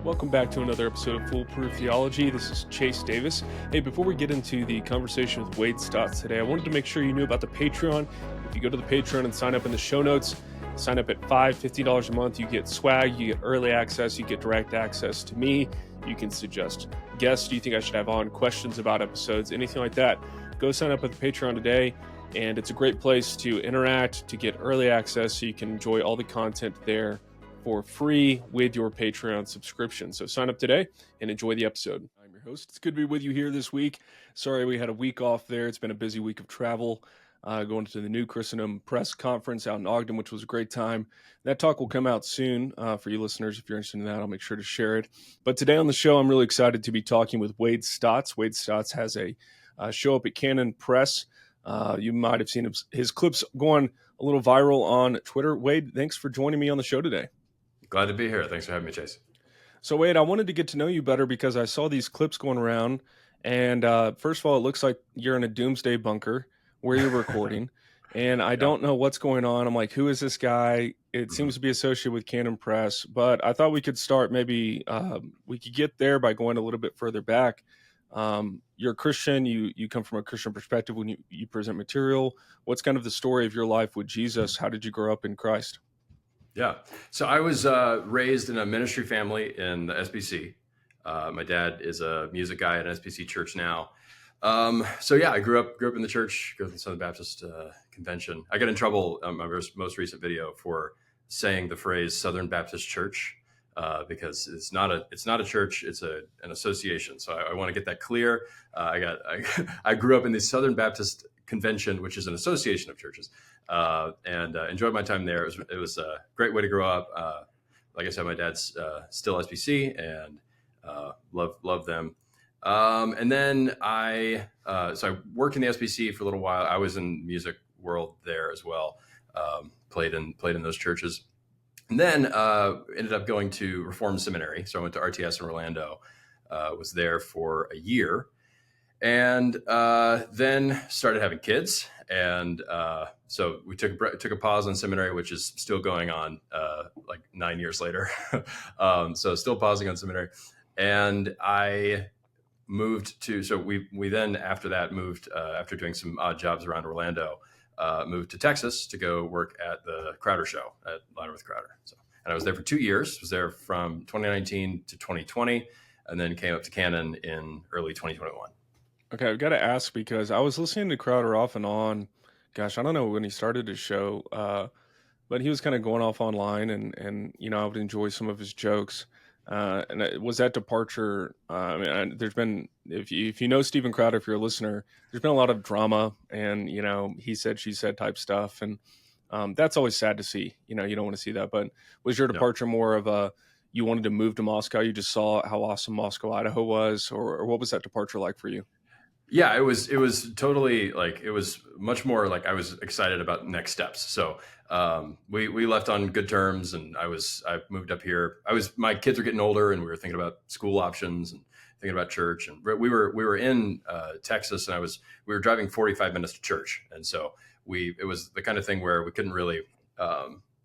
Welcome back to another episode of Proof Theology. This is Chase Davis. Hey, before we get into the conversation with Wade Stotts today, I wanted to make sure you knew about the Patreon. If you go to the Patreon and sign up in the show notes, sign up at $15 a month, you get swag, you get early access, you get direct access to me. You can suggest guests you think I should have on, questions about episodes, anything like that. Go sign up at the Patreon today, and it's a great place to interact, to get early access so you can enjoy all the content there for free with your Patreon subscription. So sign up today and enjoy the episode. I'm your host. It's good to be with you here this week. Sorry we had a week off there. It's been a busy week of travel, going to the New Christendom Press Conference out in Ogden, which was a great time. That talk will come out soon for you listeners. If you're interested in that, I'll make sure to share it. But today on the show, I'm really excited to be talking with Wade Stotts. Wade Stotts has a show up at Canon Press. You might have seen his clips going a little viral on Twitter. Wade, thanks for joining me on the show today. Glad to be here. Thanks for having me, Chase. So, Wade, I wanted to get to know you better because I saw these clips going around. And first of all, it looks like you're in a doomsday bunker where you're recording. And I don't know what's going on. I'm like, who is this guy? It seems to be associated with Canon Press. But I thought we could start maybe we could get there by going a little bit further back. You're a Christian. You come from a Christian perspective when you present material. What's kind of the story of your life with Jesus? How did you grow up in Christ? Yeah. So I was raised in a ministry family in the SBC. My dad is a music guy at an SBC church now. I grew up in the church, grew up in the Southern Baptist Convention. I got in trouble on my most recent video for saying the phrase Southern Baptist Church because it's not a church, it's an association. So I want to get that clear. I grew up in the Southern Baptist Convention, which is an association of churches. And enjoyed my time there. It was a great way to grow up. Like I said, my dad's still SBC and love them. And then I worked in the SBC for a little while. I was in music world there as well. Played in those churches, and then ended up going to Reformed Seminary. So I went to RTS in Orlando. Was there for a year. And then started having kids, and so we took a pause on seminary, which is still going on like 9 years later. So still pausing on seminary, and I moved to. So we then after that moved after doing some odd jobs around Orlando, moved to Texas to go work at the Crowder Show at Louder with Crowder. So and I was there for 2 years. Was there from 2019 to 2020, and then came up to Canon in early 2021. Okay, I've got to ask because I was listening to Crowder off and on. Gosh, I don't know when he started his show, but he was kind of going off online, and I would enjoy some of his jokes. And it was that departure. There's been, if you know Steven Crowder, if you're a listener, there's been a lot of drama and he said, she said type stuff, and that's always sad to see. You don't want to see that. But was your departure more of you wanted to move to Moscow? You just saw how awesome Moscow, Idaho was, or what was that departure like for you? Yeah, it was totally like, it was much more like I was excited about next steps. So we left on good terms, and I moved up here. My kids were getting older, and we were thinking about school options and thinking about church. And we were in Texas, and we were driving 45 minutes to church. And so it was the kind of thing where we couldn't really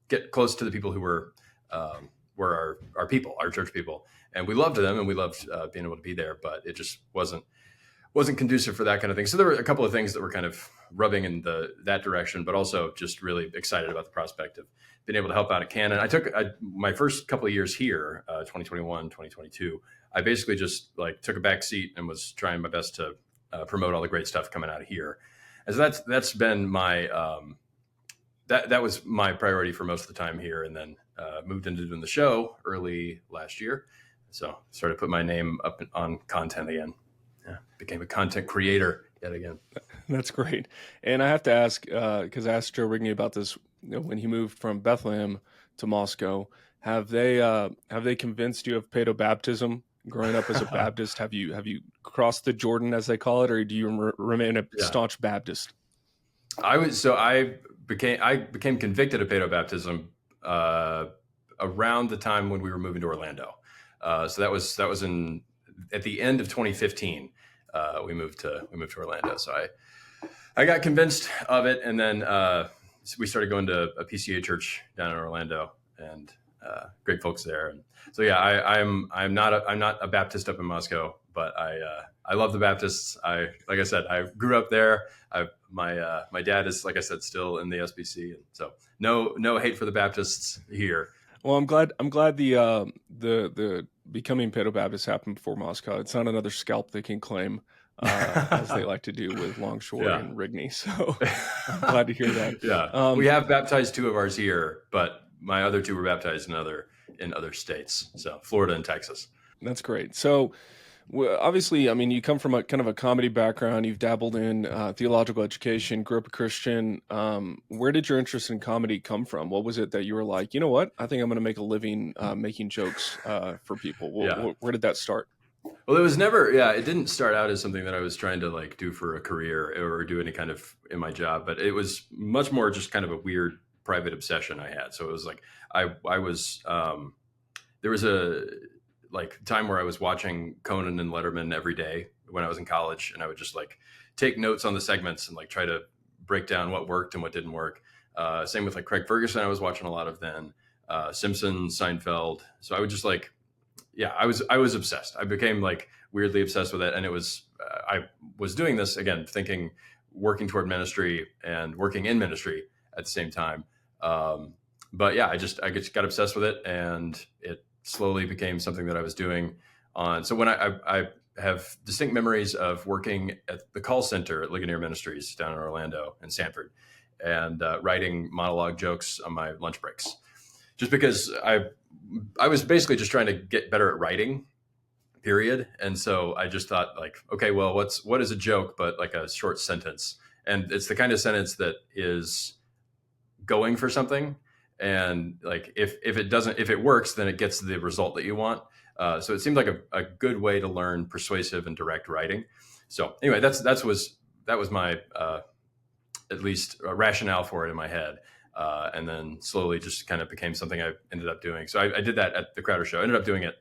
get close to the people who were our people, our church people. And we loved them, and we loved being able to be there, but it just wasn't conducive for that kind of thing. So there were a couple of things that were kind of rubbing in that direction, but also just really excited about the prospect of being able to help out at Canon. I took my first couple of years here, 2021, 2022. I basically just took a back seat and was trying my best to promote all the great stuff coming out of here. And so that's been my, that was my priority for most of the time here. And then moved into doing the show early last year. So started to put my name up on content again. Yeah, became a content creator yet again. That's great. And I have to ask, because I asked Joe Rigney about this when he moved from Bethlehem to Moscow. Have they convinced you of paedobaptism growing up as a Baptist? Have you crossed the Jordan, as they call it, or do you remain a staunch Baptist? I became convicted of paedobaptism around the time when we were moving to Orlando. So that was at the end of 2015. We moved to Orlando. So I got convinced of it, and then we started going to a PCA church down in Orlando, and great folks there. And so yeah, I'm not a Baptist up in Moscow, but I love the Baptists. Like I said, I grew up there. My dad is, like I said, still in the SBC, and so no hate for the Baptists here. Well, I'm glad the becoming pedo Baptist happened before Moscow. It's not another scalp they can claim, as they like to do with Longshore Yeah. and Rigney. So I'm glad to hear that. Yeah, we have baptized 2 of ours here, but my other 2 were baptized in other states, so Florida and Texas. That's great. So obviously, I mean, you come from a kind of a comedy background. You've dabbled in theological education, grew up a Christian. Where did your interest in comedy come from? What was it that you were like, you know what? I think I'm going to make a living making jokes for people. Where did that start? Well, it didn't start out as something that I was trying to like do for a career or do any kind of in my job, but it was much more just kind of a weird private obsession I had. So it was like, I was, there was a like time where I was watching Conan and Letterman every day when I was in college, and I would just like take notes on the segments and like try to break down what worked and what didn't work. Same with like Craig Ferguson, I was watching a lot of then, Simpsons, Seinfeld. So I would just like, yeah, I was obsessed. I became like weirdly obsessed with it. And it was, I was doing this again, thinking, working toward ministry and working in ministry at the same time. But yeah, I just got obsessed with it, and it slowly became something that I was doing on. So when I have distinct memories of working at the call center at Ligonier Ministries down in Orlando and Sanford, and writing monologue jokes on my lunch breaks, just because I was basically just trying to get better at writing, period. And so I just thought like, okay, well, what is a joke but like a short sentence? And it's the kind of sentence that is going for something. And like, if it works, then it gets the result that you want. So it seemed like a good way to learn persuasive and direct writing. So anyway, that was my, at least a rationale for it in my head. And then slowly just kind of became something I ended up doing. So I did that at the Crowder Show. I ended up doing it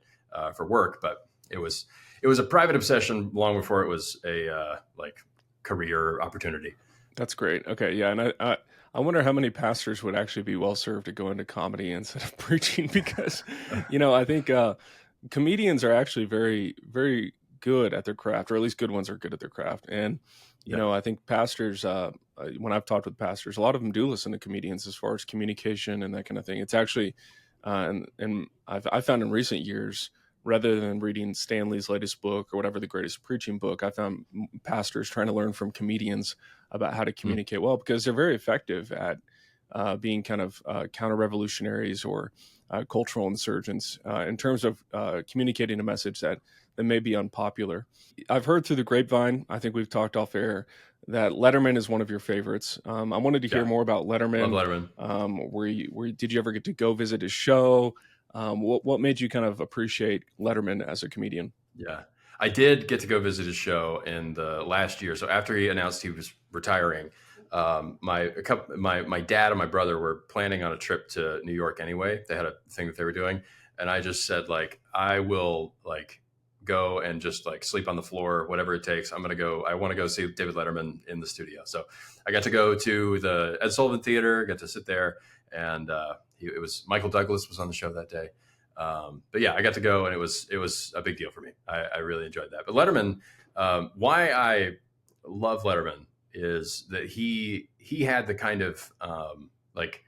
for work, but it was a private obsession long before it was a like career opportunity. That's great. Okay, yeah, and I wonder how many pastors would actually be well served to go into comedy instead of preaching, because I think comedians are actually very, very good at their craft, or at least good ones are good at their craft. And I think pastors, when I've talked with pastors, a lot of them do listen to comedians as far as communication and that kind of thing. It's actually, and I've found in recent years, rather than reading Stanley's latest book or whatever the greatest preaching book, I found pastors trying to learn from comedians about how to communicate well, because they're very effective at being kind of counter-revolutionaries or cultural insurgents in terms of communicating a message that may be unpopular. I've heard through the grapevine, I think we've talked off air, that Letterman is one of your favorites. I wanted to hear more about Letterman. Love Letterman. Did you ever get to go visit his show? What made you kind of appreciate Letterman as a comedian? Yeah, I did get to go visit his show in the last year. So after he announced he was retiring, my dad and my brother were planning on a trip to New York anyway. They had a thing that they were doing, and I just said like, I will like go and just like sleep on the floor, whatever it takes. I want to go see David Letterman in the studio. So I got to go to the Ed Sullivan Theater, got to sit there, and it was Michael Douglas was on the show that day. But yeah, I got to go, and it was a big deal for me. I really enjoyed that. But Letterman, why I love Letterman is that he had the kind of like,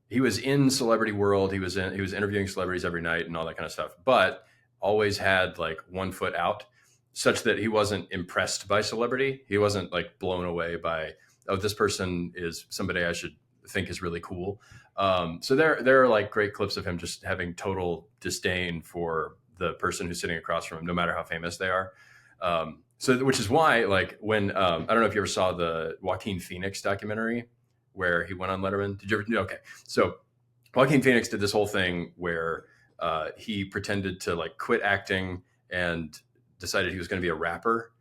he was in celebrity world. He was interviewing celebrities every night and all that kind of stuff, but always had like one foot out, such that he wasn't impressed by celebrity. He wasn't like blown away by, oh, this person is somebody I should think is really cool. So there are like great clips of him just having total disdain for the person who's sitting across from him, no matter how famous they are. So which is why, like, when I don't know if you ever saw the Joaquin Phoenix documentary where he went on Letterman. Did you ever? Okay. So Joaquin Phoenix did this whole thing where he pretended to like quit acting and decided he was going to be a rapper.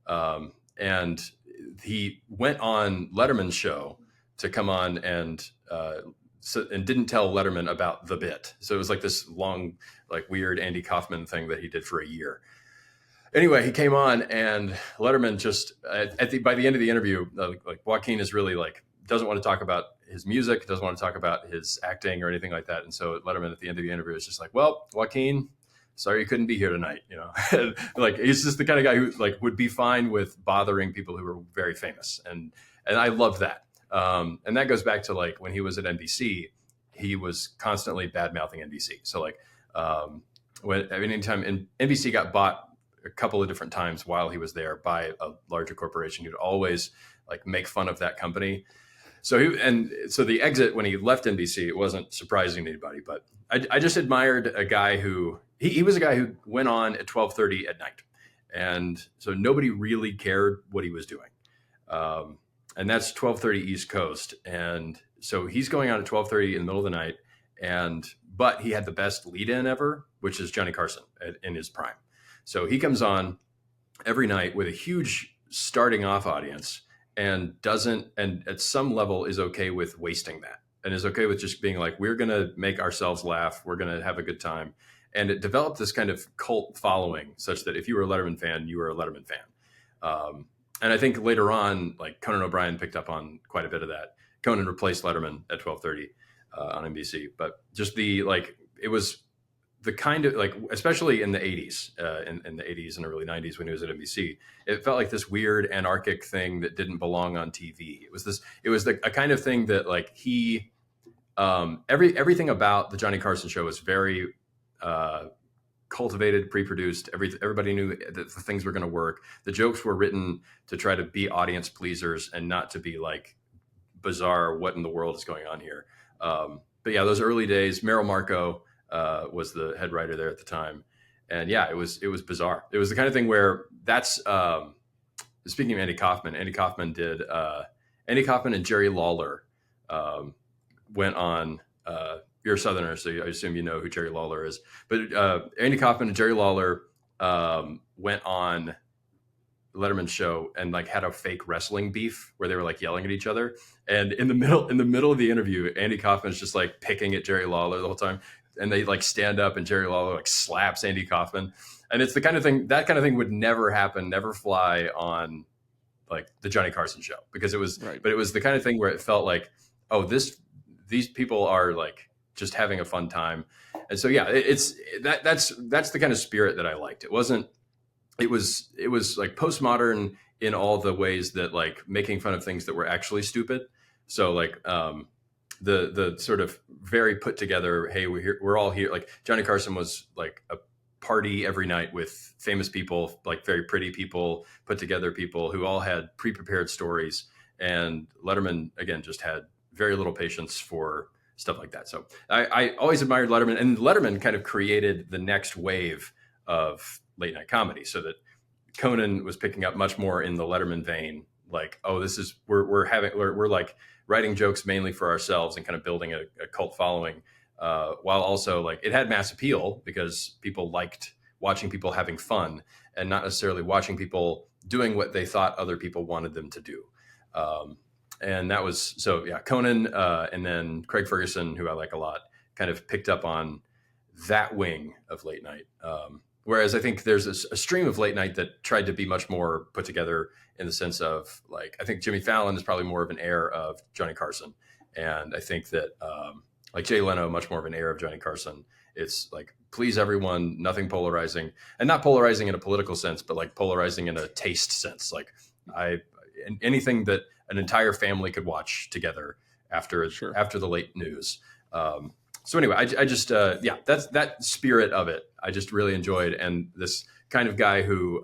And he went on Letterman's show to come on and didn't tell Letterman about the bit. So it was like this long, like weird Andy Kaufman thing that he did for a year. Anyway, he came on, and Letterman just by the end of the interview, like Joaquin is really like, doesn't want to talk about his music, doesn't want to talk about his acting or anything like that. And so Letterman at the end of the interview is just like, well, Joaquin, sorry you couldn't be here tonight. Like he's just the kind of guy who like would be fine with bothering people who were very famous. And I love that. And that goes back to like when he was at NBC, he was constantly bad mouthing NBC. So like anytime NBC got bought a couple of different times while he was there by a larger corporation, he'd always like make fun of that company. So the exit when he left NBC, it wasn't surprising to anybody, but I just admired a guy who he was a guy who went on at 12:30 at night. And so nobody really cared what he was doing. And that's 12:30 East Coast. And so he's going on at 12:30 in the middle of the night. But he had the best lead in ever, which is Johnny Carson in his prime. So he comes on every night with a huge starting off audience and at some level is okay with wasting that and is okay with just being like, we're going to make ourselves laugh. We're going to have a good time. And it developed this kind of cult following such that if you were a Letterman fan, you were a Letterman fan. And I think later on, like Conan O'Brien picked up on quite a bit of that. Conan replaced Letterman at 12:30 on NBC, but just it was the kind of like, especially in the 80s, in the 80s and early 90s when he was at NBC, it felt like this weird anarchic thing that didn't belong on TV. It was a kind of thing that like everything about the Johnny Carson show was very cultivated, pre-produced. Everybody knew that the things were going to work. The jokes were written to try to be audience pleasers and not to be like bizarre, what in the world is going on here? But yeah, those early days, Merrill Marco was the head writer there at the time. And yeah, it was bizarre. It was the kind of thing where speaking of Andy Kaufman and Jerry Lawler went on, you're a Southerner, so I assume you know who Jerry Lawler is. But Andy Kaufman and Jerry Lawler went on Letterman's show and like had a fake wrestling beef where they were like yelling at each other. And in the middle of the interview, Andy Kaufman's just like picking at Jerry Lawler the whole time. And they like stand up and Jerry Lawler like slaps Andy Kaufman. And it's the kind of thing would never happen, never fly on like the Johnny Carson show because it was, right. But it was the kind of thing where it felt like, oh, these people are like just having a fun time. And so, yeah, that's the kind of spirit that I liked. It was like postmodern in all the ways that like making fun of things that were actually stupid. So like, the sort of very put together, hey, we're all here. Like Johnny Carson was like a party every night with famous people, like very pretty people, put together people who all had pre-prepared stories. And Letterman, again, just had very little patience for stuff like that. So I always admired Letterman, and Letterman kind of created the next wave of late night comedy so that Conan was picking up much more in the Letterman vein. Like, oh, we're like writing jokes mainly for ourselves and kind of building a cult following, while also like it had mass appeal because people liked watching people having fun and not necessarily watching people doing what they thought other people wanted them to do. And that was, so yeah, Conan, and then Craig Ferguson, who I like a lot, kind of picked up on that wing of late night. Whereas I think there's a stream of late night that tried to be much more put together in the sense of like, I think Jimmy Fallon is probably more of an heir of Johnny Carson. And I think that like Jay Leno, much more of an heir of Johnny Carson. It's like, please everyone, nothing polarizing, and not polarizing in a political sense, but like polarizing in a taste sense. Like anything that an entire family could watch together after the late news. So anyway, I just, that's that spirit of it. I just really enjoyed. And this kind of guy who,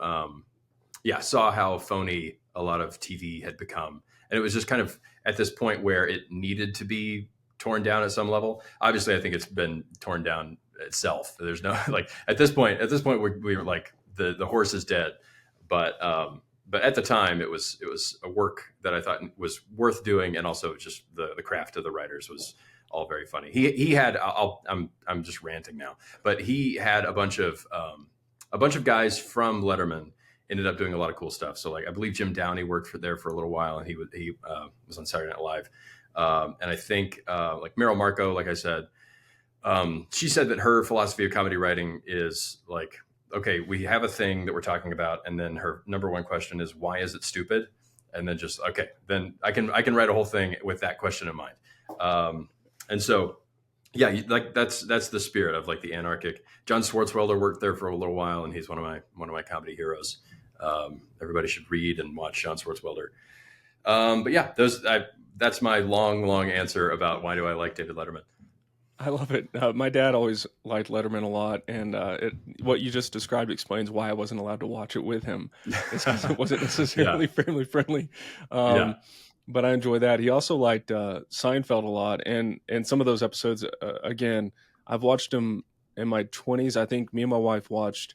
saw how phony a lot of TV had become. And it was just kind of at this point where it needed to be torn down at some level. Obviously, I think it's been torn down itself. There's no, like, at this point, we were like, the horse is dead. But at the time, it was a work that I thought was worth doing. And also just the craft of the writers was all very funny. He had, I'm just ranting now, but he had a bunch of guys from Letterman ended up doing a lot of cool stuff. So like, I believe Jim Downey worked there for a little while, and he was on Saturday Night Live. And I think like Merrill Marco, like I said, she said that her philosophy of comedy writing is like, okay, we have a thing that we're talking about, and then her number one question is, why is it stupid? and then just, okay, then I can write a whole thing with that question in mind. And so, yeah, like that's the spirit of like the anarchic. John Swartzwelder worked there for a little while, and he's one of my comedy heroes. Everybody should read and watch John Swartzwelder. But yeah, that's my long answer about why do I like David Letterman. I love it. My dad always liked Letterman a lot, and what you just described explains why I wasn't allowed to watch it with him. It's because it wasn't necessarily family friendly. But I enjoy that. He also liked Seinfeld a lot, and some of those episodes. Again, I've watched them in my 20s. I think me and my wife watched.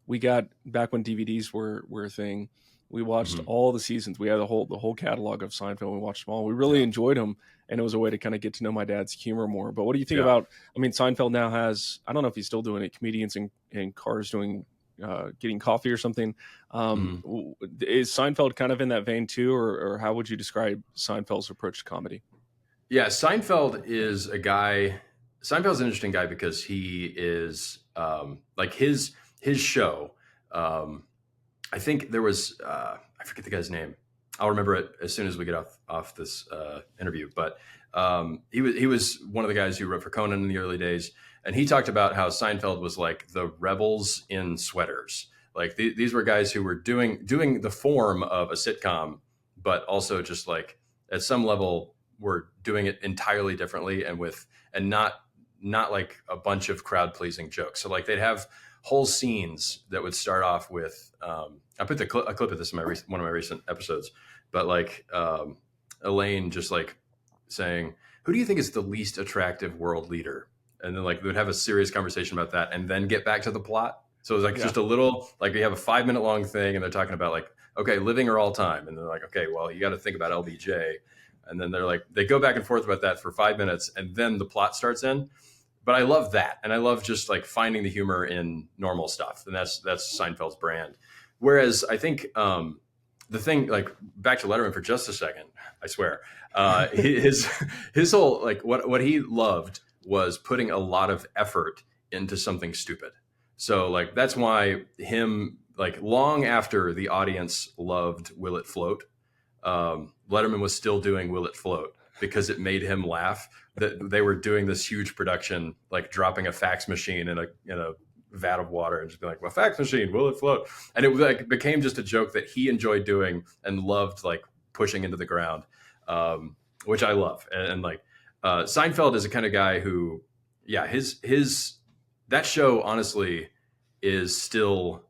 We got back when DVDs were a thing. We watched all the seasons. We had the whole catalog of Seinfeld. We watched them all. We really enjoyed them, and it was a way to kind of get to know my dad's humor more. But what do you think about? I mean, Seinfeld now has, I don't know if he's still doing it, comedians in cars doing getting coffee or something. Is Seinfeld kind of in that vein too, or how would you describe Seinfeld's approach to comedy? Yeah, Seinfeld's an interesting guy because he is like his show. I think there was I forget the guy's name. I'll remember it as soon as we get off this interview. But he was one of the guys who wrote for Conan in the early days, and he talked about how Seinfeld was like the rebels in sweaters. Like these were guys who were doing the form of a sitcom, but also just like at some level were doing it entirely differently and not like a bunch of crowd pleasing jokes. So like they'd have whole scenes that would start off with I put a clip of this in one of my recent episodes, but like Elaine just like saying, who do you think is the least attractive world leader? And then like they would have a serious conversation about that and then get back to the plot. So it was like just a little, like we have a 5-minute long thing and they're talking about like, okay, living or all time. And they're like, okay, well, you got to think about LBJ. And then they're like, they go back and forth about that for 5 minutes and then the plot starts in. But I love that. And I love just like finding the humor in normal stuff. And that's Seinfeld's brand. Whereas I think the thing, like back to Letterman for just a second, I swear, his whole, like what he loved was putting a lot of effort into something stupid. So like, that's why him, like long after the audience loved Will It Float, Letterman was still doing Will It Float because it made him laugh that they were doing this huge production, like dropping a fax machine in a vat of water and just be like, well, fax machine, will it float? And it like became just a joke that he enjoyed doing and loved like pushing into the ground, which I love. And like Seinfeld is a kind of guy who, yeah, his that show honestly is still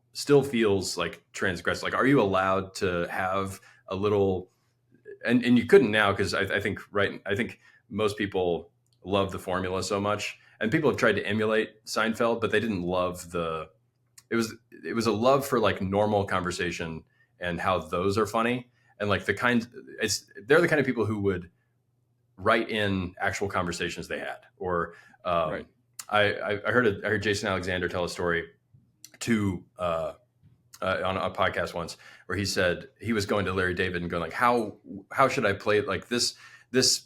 feels like transgressive. Like, are you allowed to have a little, and you couldn't now because I think most people love the formula so much, and people have tried to emulate Seinfeld, but they didn't love it was a love for like normal conversation and how those are funny. And like they're the kind of people who would write in actual conversations they had, or right. I heard Jason Alexander tell a story on a podcast once where he said he was going to Larry David and going like, how should I play it? Like this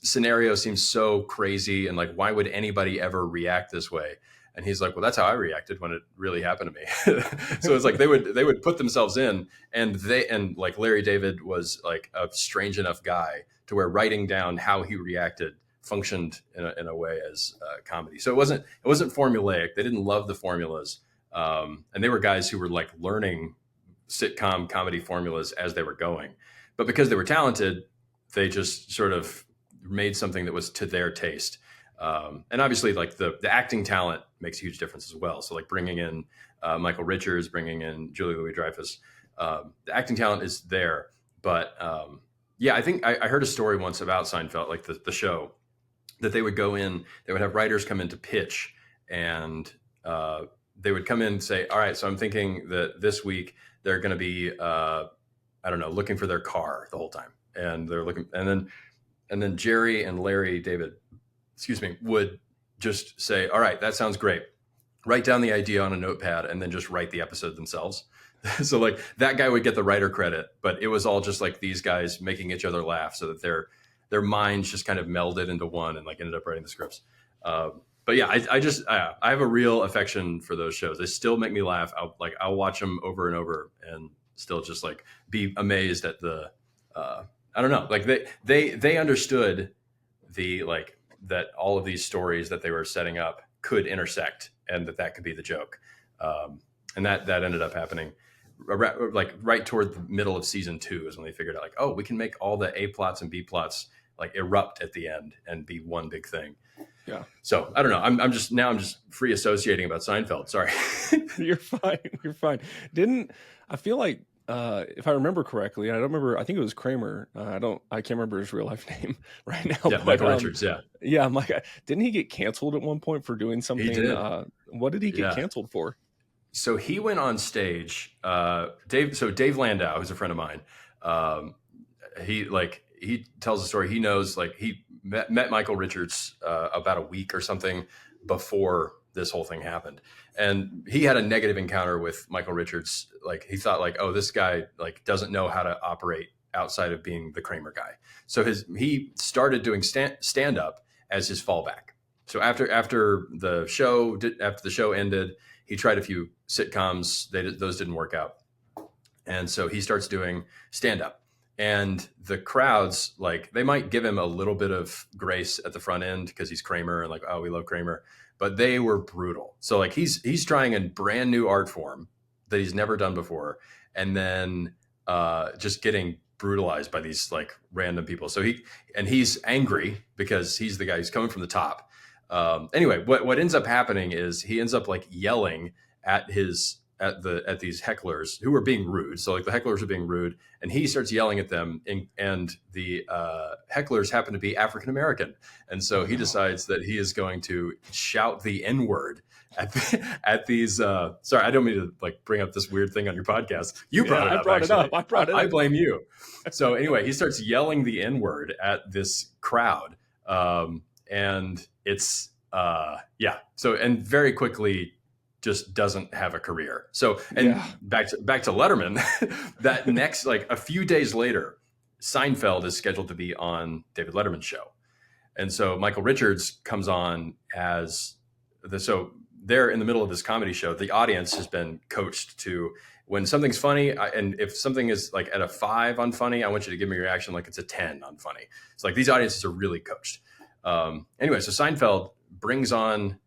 scenario seems so crazy. And like, why would anybody ever react this way? And he's like, well, that's how I reacted when it really happened to me. So it's like, they would put themselves in, and like Larry David was like a strange enough guy to where writing down how he reacted functioned in a way as comedy. So it wasn't formulaic. They didn't love the formulas. And they were guys who were like learning sitcom comedy formulas as they were going, but because they were talented, they just sort of made something that was to their taste. And obviously like the acting talent makes a huge difference as well. So like bringing in Michael Richards, bringing in Julia Louis-Dreyfus, the acting talent is there. But yeah, I think I heard a story once about Seinfeld, like the show, that they would go in, they would have writers come in to pitch, and they would come in and say, all right, so I'm thinking that this week they're going to be, I don't know, looking for their car the whole time. And they're looking, and then Jerry and Larry David, would just say, all right, that sounds great. Write down the idea on a notepad and then just write the episode themselves. So like that guy would get the writer credit, but it was all just like these guys making each other laugh so that their minds just kind of melded into one and like ended up writing the scripts. But yeah, I have a real affection for those shows. They still make me laugh. I'll watch them over and over and still just like be amazed at the I don't know, like they understood the like that all of these stories that they were setting up could intersect, and that could be the joke, and that ended up happening like right toward the middle of season 2 is when they figured out like, oh, we can make all the A plots and B plots like erupt at the end and be one big thing. Yeah. So I don't know. I'm just free associating about Seinfeld. Sorry. You're fine. You're fine. I feel like, if I remember correctly, I don't remember, I think it was Kramer. I can't remember his real life name right now. Yeah. But, Michael Richards. Yeah. Yeah. Didn't he get canceled at one point for doing something? He did. What did he get canceled for? So he went on stage, Dave Landau, who's a friend of mine. He tells a story. He knows, like, he met Michael Richards about a week or something before this whole thing happened. And he had a negative encounter with Michael Richards. Like, he thought like, oh, this guy like doesn't know how to operate outside of being the Kramer guy. So he started doing stand up as his fallback. So after the show ended, he tried a few sitcoms. Those didn't work out. And so he starts doing stand up. And the crowds, like, they might give him a little bit of grace at the front end because he's Kramer and like, oh, we love Kramer. But they were brutal. So like he's trying a brand new art form that he's never done before, and then just getting brutalized by these like random people. So he's angry because he's the guy who's coming from the top. Anyway, what ends up happening is he ends up like yelling at these hecklers who were being rude. So like the hecklers are being rude, and he starts yelling at them, and the hecklers happen to be African American, and so he decides that he is going to shout the N-word at these. Sorry, I don't mean to like bring up this weird thing on your podcast. You brought it up. I brought it up. I blame you. So anyway, he starts yelling the N-word at this crowd, and it's So and very quickly just doesn't have a career. So, and back to Letterman, that next, like a few days later, Seinfeld is scheduled to be on David Letterman's show. And so Michael Richards comes on so they're in the middle of this comedy show. The audience has been coached to, when something's funny, and if something is like at a 5 on funny, I want you to give me a reaction like it's a 10 on funny. It's like these audiences are really coached. Anyway, so Seinfeld brings on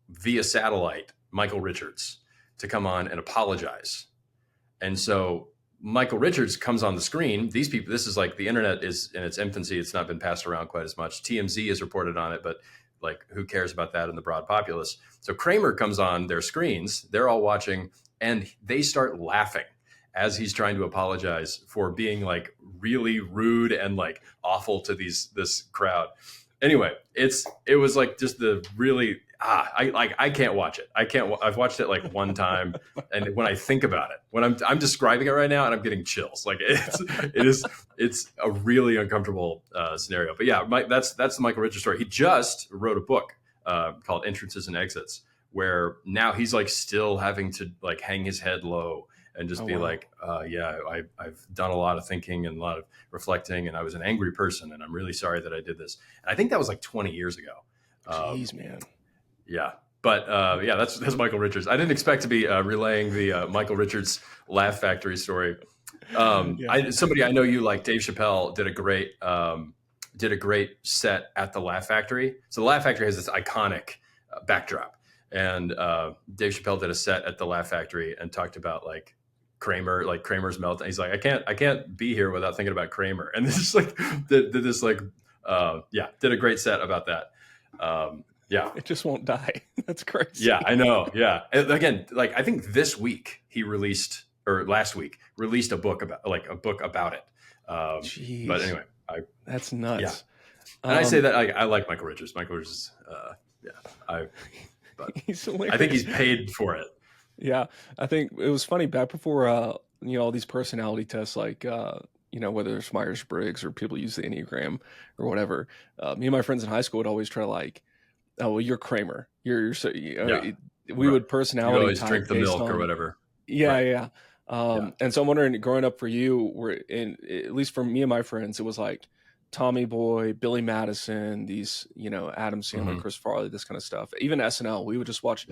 via satellite Michael Richards to come on and apologize. And so Michael Richards comes on the screen. These people, this is like, the internet is in its infancy. It's not been passed around quite as much. TMZ has reported on it, but like, who cares about that in the broad populace? So Kramer comes on their screens. They're all watching, and they start laughing as he's trying to apologize for being like really rude and like awful to this crowd. Anyway, it was like just the really, I can't watch it. I've watched it like one time. And when I think about it, when I'm describing it right now, and I'm getting chills, like it's a really uncomfortable scenario. But yeah, that's the Michael Richards story. He just wrote a book called Entrances and Exits, where now he's like still having to like hang his head low and just like, I've done a lot of thinking and a lot of reflecting, and I was an angry person, and I'm really sorry that I did this. And I think that was like 20 years ago. Jeez, man. Yeah. But that's Michael Richards. I didn't expect to be relaying the Michael Richards Laugh Factory story. Somebody I know you like, Dave Chappelle, did a great set at the Laugh Factory. So the Laugh Factory has this iconic backdrop, and Dave Chappelle did a set at the Laugh Factory and talked about like Kramer, like Kramer's meltdown. He's like, I can't be here without thinking about Kramer. And this is like did a great set about that. It just won't die. That's crazy. Yeah, I know. Yeah. And again, like I think last week released a book about it. Jeez. But anyway, that's nuts. Yeah. And I say that I like Michael Richards. Michael Richards, he's hilarious. I think he's paid for it. Yeah, I think it was funny back before all these personality tests, like whether it's Myers-Briggs or people use the Enneagram or whatever. Me and my friends in high school would always try to like, oh, well, you're Kramer. You're so we would personality. You always drink the milk or whatever. Yeah. And so I'm wondering, growing up for you, at least for me and my friends, it was like Tommy Boy, Billy Madison, these, Adam Sandler, Chris Farley, this kind of stuff. Even SNL, we would just watch.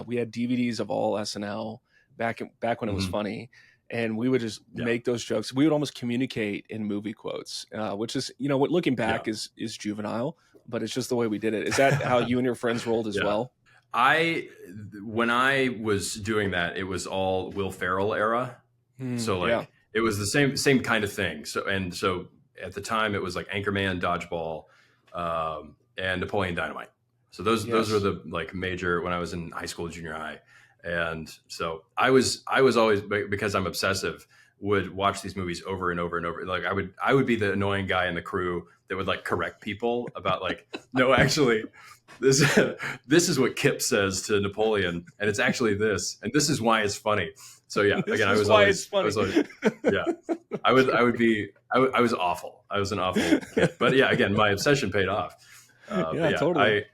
We had DVDs of all SNL back when it was funny, and we would just make those jokes. We would almost communicate in movie quotes, which is, what looking back is juvenile, but it's just the way we did it. Is that how you and your friends rolled as well? When I was doing that, it was all Will Ferrell era. So it was the same kind of thing. So at the time it was like Anchorman, Dodgeball, and Napoleon Dynamite. So those are the like major when I was in high school, junior high. And so I was always, because I'm obsessive, would watch these movies over and over and over. Like I would be the annoying guy in the crew that would like correct people about like, no, actually this is what Kip says to Napoleon, and it's actually this, and this is why it's funny. So yeah, again, I was always yeah, I was awful. I was an awful kid. But yeah, again, my obsession paid off. Totally.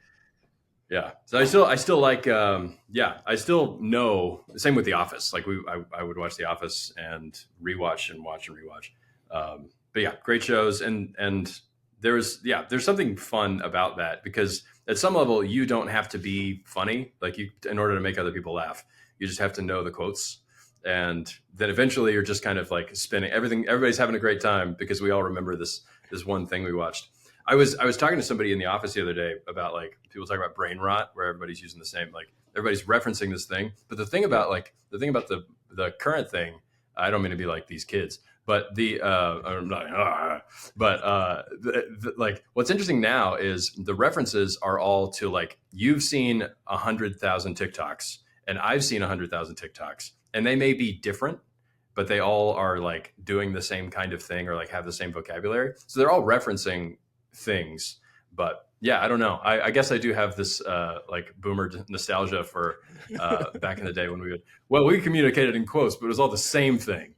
So I still like, I still know. Same with The Office. Like I would watch The Office and rewatch and watch and rewatch. But yeah, great shows. And there's something fun about that, because at some level you don't have to be funny. Like in order to make other people laugh, you just have to know the quotes. And then eventually you're just kind of like spinning everything. Everybody's having a great time because we all remember this one thing we watched. I was talking to somebody in the office the other day about like people talk about brain rot, where everybody's using the same, like everybody's referencing this thing. But the thing about the current thing, I don't mean to be like these kids, but like what's interesting now is the references are all to like, you've seen 100,000 TikToks and I've seen 100,000 TikToks, and they may be different, but they all are like doing the same kind of thing or like have the same vocabulary. So they're all referencing things. But yeah, I don't know. I guess I do have this like boomer nostalgia for back in the day when we communicated in quotes, but it was all the same thing.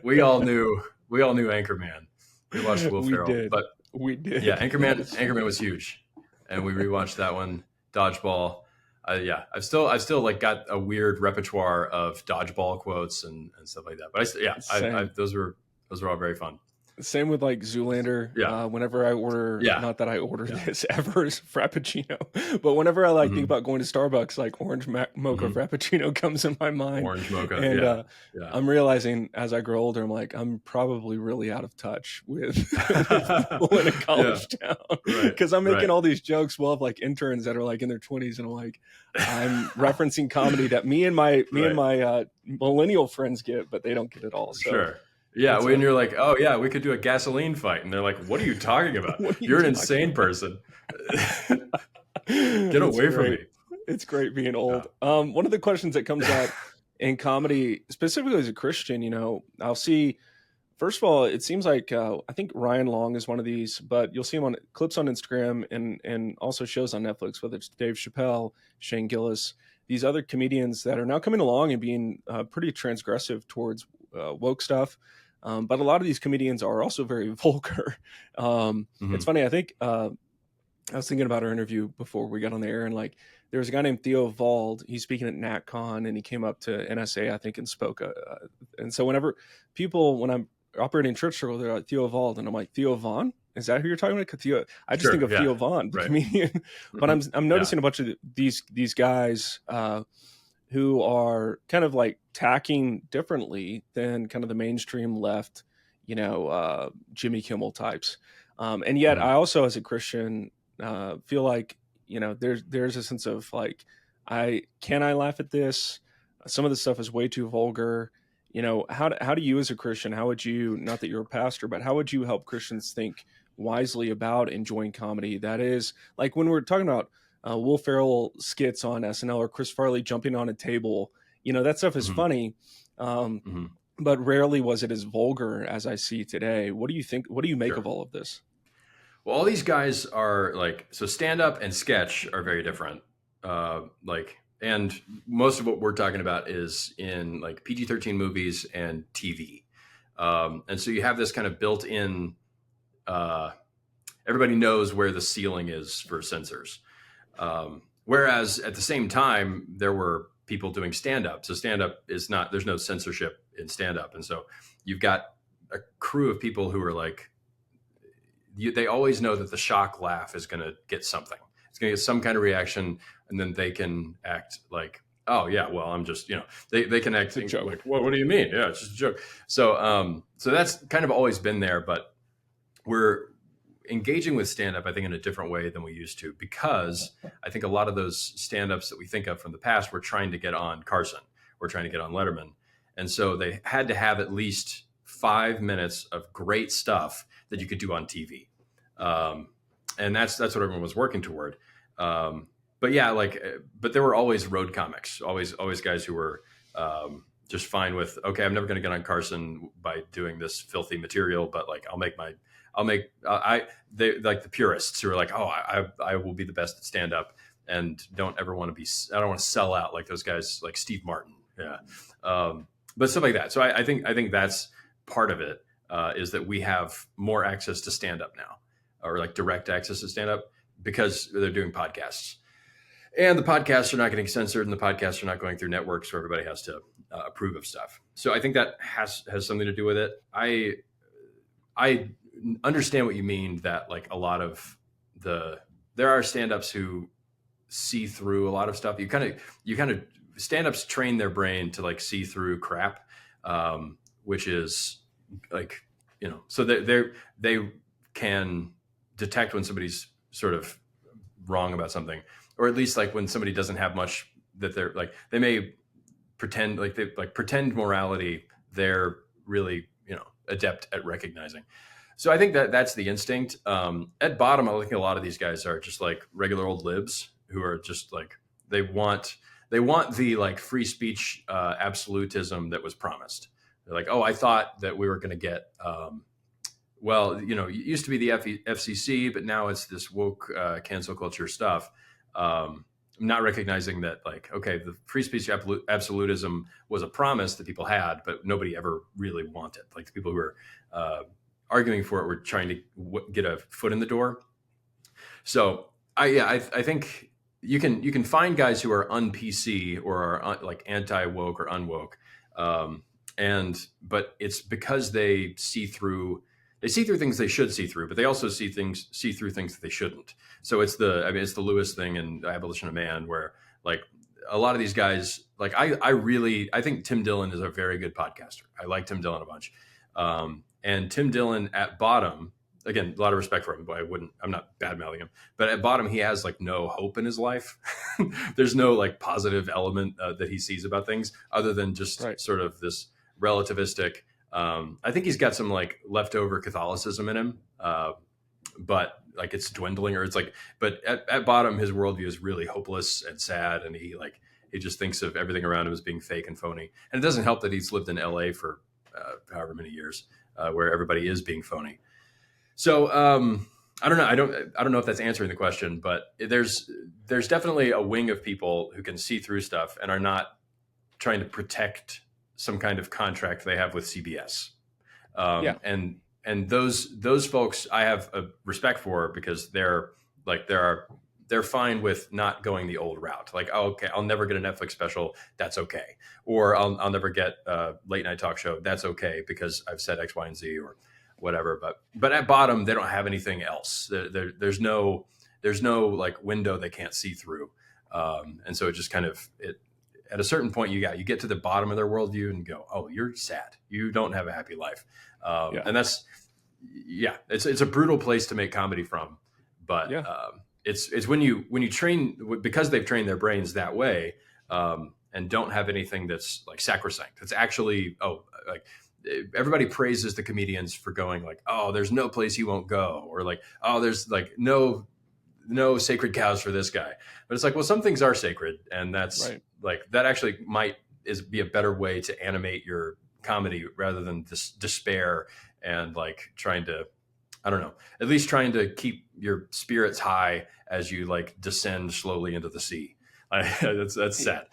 We all knew Anchorman. We watched Will Ferrell, but we did. Yeah, Anchorman was huge, and we rewatched that one. Dodgeball. I've still like got a weird repertoire of dodgeball quotes and stuff like that. But those were all very fun. Same with like Zoolander. Yeah. Whenever I order, not that I order this ever, is Frappuccino, but whenever I like think about going to Starbucks, like orange mocha Frappuccino comes in my mind. Orange mocha. And I'm realizing as I grow older, I'm like, I'm probably really out of touch with people in a college town, because I'm making all these jokes. We'll have like interns that are like in their 20s, and I'm like, I'm referencing comedy that me and my millennial friends get, but they don't get it all. So. Sure. Yeah, when you're like, oh yeah, we could do a gasoline fight, and they're like, what are you talking about? You're an insane person. Get away from me. It's great being old. One of the questions that comes out in comedy, specifically as a Christian, I'll see, first of all, it seems like I think Ryan Long is one of these, but you'll see him on clips on Instagram and also shows on Netflix, whether it's Dave Chappelle, Shane Gillis, these other comedians that are now coming along and being pretty transgressive towards woke stuff. But a lot of these comedians are also very vulgar. It's funny. I think I was thinking about our interview before we got on the air, and like there was a guy named Theo Vald. He's speaking at NatCon, and he came up to NSA, I think, and spoke. And so when I'm operating church circle, they're like Theo Vald, and I'm like, Theo Vaughn? Is that who you're talking about? Theo, I just think of Theo Vaughn, the comedian. But I'm noticing a bunch of these guys who are kind of like tacking differently than kind of the mainstream left, Jimmy Kimmel types. And yet I also, as a Christian, feel like, there's a sense of like, I laugh at this? Some of the stuff is way too vulgar. How do you as a Christian, how would you, not that you're a pastor, but how would you help Christians think wisely about enjoying comedy? That is like when we're talking about Will Ferrell skits on SNL or Chris Farley jumping on a table, that stuff is funny. But rarely was it as vulgar as I see today. What do you think? What do you make of all of this? Well, all these guys are like, so stand up and sketch are very different. And most of what we're talking about is in like PG-13 movies and TV. And so you have this kind of built in, everybody knows where the ceiling is for censors. Whereas at the same time, there were people doing stand-up. So stand-up is not, there's no censorship in stand-up. And so you've got a crew of people who are like, they always know that the shock laugh is going to get something. It's going to get some kind of reaction, and then they can act like oh yeah, well, I'm just, they connect It's a joke. like, well, what do you mean? Yeah, it's just a joke. So that's kind of always been there, but we're engaging with stand-up, I think, in a different way than we used to, because I think a lot of those stand-ups that we think of from the past were trying to get on Carson, we're trying to get on Letterman. And so they had to have at least 5 minutes of great stuff that you could do on TV. And that's what everyone was working toward. But yeah, but there were always road comics, always guys who were just fine with, okay, I'm never going to get on Carson by doing this filthy material, but like they like the purists who are like, oh, I will be the best at stand up and don't ever want to be, I don't want to sell out like those guys like Steve Martin. Yeah. But stuff like that. So I think that's part of it, is that we have more access to stand up now, or like direct access to stand up, because they're doing podcasts. And the podcasts are not getting censored, and the podcasts are not going through networks where everybody has to approve of stuff. So I think that has something to do with it. I understand what you mean, that like a lot of there are stand-ups who see through a lot of stuff. You kind of stand-ups train their brain to like see through crap, which is like, so they can detect when somebody's sort of wrong about something, or at least like when somebody doesn't have much that they're like, they may pretend like they like pretend morality. They're really, adept at recognizing. So I think that's the instinct. At bottom, I think a lot of these guys are just like regular old libs who are just like, they want the like free speech absolutism that was promised. They're like, oh, I thought that we were going to get, well, it used to be the FCC, but now it's this woke cancel culture stuff. Not recognizing that, like, okay, the free speech absolutism was a promise that people had, but nobody ever really wanted. Like the people who were arguing for it were trying to get a foot in the door. So I think you can find guys who are un-PC or are like anti-woke or unwoke, but it's because they see through things they should see through, but they also see through things that they shouldn't. So it's the Lewis thing in Abolition of Man, where like a lot of these guys, like I think Tim Dillon is a very good podcaster. I like Tim Dillon a bunch. And Tim Dillon at bottom, again, a lot of respect for him, but I'm not bad mouthing him, but at bottom, he has like no hope in his life. There's no like positive element that he sees about things other than just sort of this relativistic. I think he's got some like leftover Catholicism in him, but like it's dwindling, or it's like, but at bottom, his worldview is really hopeless and sad. And he just thinks of everything around him as being fake and phony. And it doesn't help that he's lived in LA for however many years, where everybody is being phony. So I don't know. I don't know if that's answering the question, but there's definitely a wing of people who can see through stuff and are not trying to protect some kind of contract they have with CBS. And those folks I have a respect for, because they're fine with not going the old route. Like, oh, okay, I'll never get a Netflix special. That's okay. Or I'll never get a late night talk show. That's okay, because I've said X, Y, and Z or whatever. But at bottom, they don't have anything else. There's no like window they can't see through. And so it just kind of, at a certain point, you get to the bottom of their worldview and go, oh, you're sad. You don't have a happy life. And that's, it's a brutal place to make comedy from. But it's when you train, because they've trained their brains that way, and don't have anything that's like sacrosanct. It's actually, like everybody praises the comedians for going like, oh, there's no place he won't go. Or like, oh, there's like no sacred cows for this guy. But it's like, well, some things are sacred. And that's like, that actually be a better way to animate your comedy rather than this despair and like trying to, I don't know, at least trying to keep your spirits high as you like descend slowly into the sea. That's sad.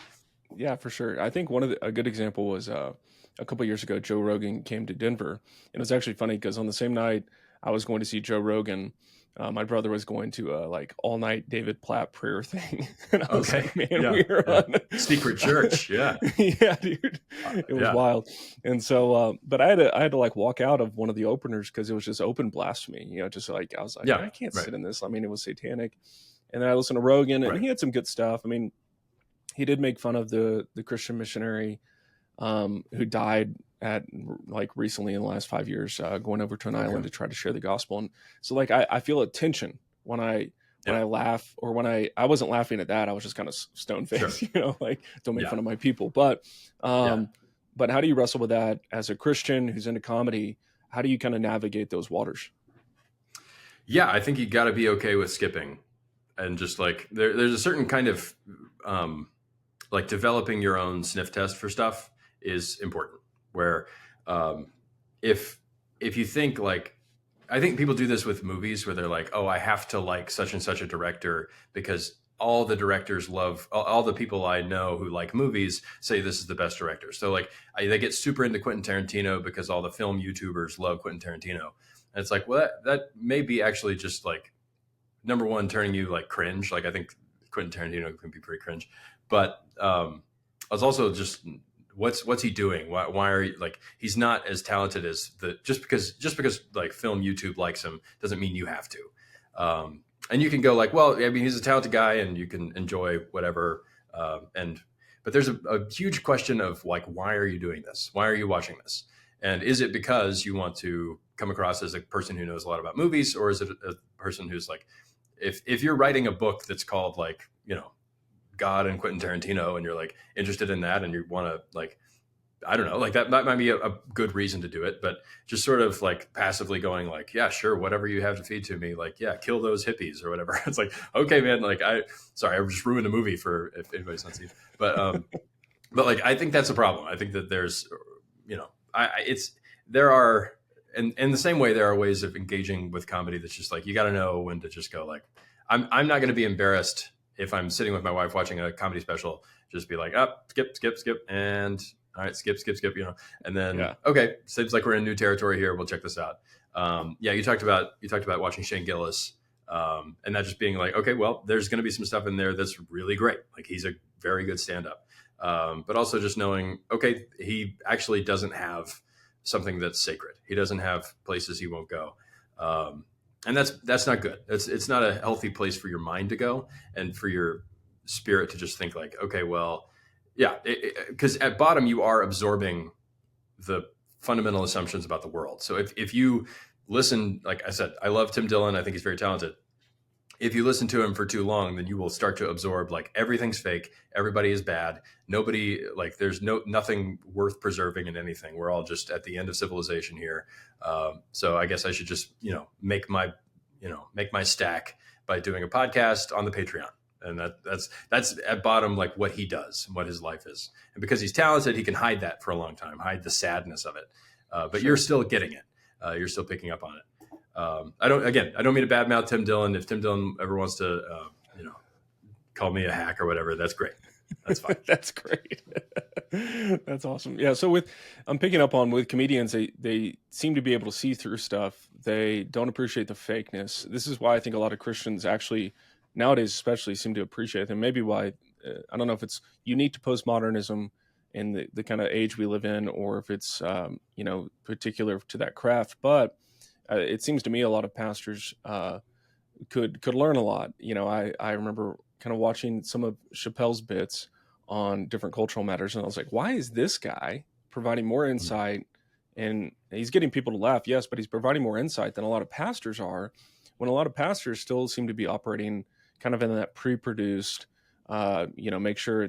Yeah, for sure. I think a good example was a couple of years ago, Joe Rogan came to Denver, and it was actually funny because on the same night I was going to see Joe Rogan, my brother was going to a like all night David Platt prayer thing, and I was like, man, we're on secret church. Yeah, yeah, dude, it was wild. And so, but I had to like walk out of one of the openers because it was just open blasphemy. Just like I was like, I can't sit in this. I mean, it was satanic. And then I listened to Rogan, and he had some good stuff. I mean, he did make fun of the Christian missionary who died at like recently in the last 5 years, going over to an island to try to share the gospel. And so like I feel a tension when I laugh, or when I wasn't laughing at that, I was just kind of stone faced, Sure. like don't make fun of my people. But but how do you wrestle with that as a Christian who's into comedy? How do you kind of navigate those waters? Yeah, I think you got to be okay with skipping, and just like there's a certain kind of like developing your own sniff test for stuff is important. Where if you think like, I think people do this with movies where they're like, oh, I have to like such and such a director because all the directors love, all the people I know who like movies say this is the best director. So like they get super into Quentin Tarantino because all the film YouTubers love Quentin Tarantino. And it's like, well, that may be actually just like, number one, turning you like cringe. Like I think Quentin Tarantino can be pretty cringe, but I was also just, what's he doing? Why are you like, he's not as talented as just because like film YouTube likes him doesn't mean you have to. And you can go like, well, I mean, he's a talented guy and you can enjoy whatever. But there's a huge question of like, why are you doing this? Why are you watching this? And is it because you want to come across as a person who knows a lot about movies? Or is it a person who's like, if you're writing a book that's called like, God and Quentin Tarantino, and you're like interested in that and you want to like, I don't know, like that might be a good reason to do it, but just sort of like passively going like, yeah, sure. Whatever you have to feed to me, like, yeah, kill those hippies or whatever. It's like, okay, man, like I just ruined a movie for if anybody's not seen, but like, I think that's a problem. I think that there's, there are, and in the same way, there are ways of engaging with comedy that's just like, you got to know when to just go like, I'm not going to be embarrassed if I'm sitting with my wife watching a comedy special, just be like, skip, and all right, skip, and then, okay, seems like we're in new territory here. We'll check this out. You talked about watching Shane Gillis, and that just being like, okay, well, there's going to be some stuff in there that's really great. Like he's a very good stand-up, but also just knowing, okay, he actually doesn't have something that's sacred. He doesn't have places he won't go. And that's not good. It's not a healthy place for your mind to go and for your spirit to just think like, okay, well, yeah, because at bottom you are absorbing the fundamental assumptions about the world. So if you listen, like I said, I love Tim Dillon. I think he's very talented. If you listen to him for too long, then you will start to absorb like everything's fake. Everybody is bad. Nobody, like there's nothing worth preserving in anything. We're all just at the end of civilization here. So I guess I should just, make my stack by doing a podcast on the Patreon. And that's at bottom, like what he does and what his life is. And because he's talented, he can hide that for a long time, hide the sadness of it. But You're still getting it. You're still picking up on it. I don't mean to badmouth Tim Dillon. If Tim Dillon ever wants to, call me a hack or whatever, that's great. That's fine. That's great. That's awesome. Yeah. So I'm picking up on with comedians, they seem to be able to see through stuff. They don't appreciate the fakeness. This is why I think a lot of Christians actually nowadays, especially, seem to appreciate them. Maybe why, I don't know if it's unique to postmodernism and the kind of age we live in, or if it's, particular to that craft, but it seems to me a lot of pastors could learn a lot. I remember kind of watching some of Chappelle's bits on different cultural matters, and I was like, why is this guy providing more insight? And he's getting people to laugh, yes, but he's providing more insight than a lot of pastors are, when a lot of pastors still seem to be operating kind of in that pre-produced, make sure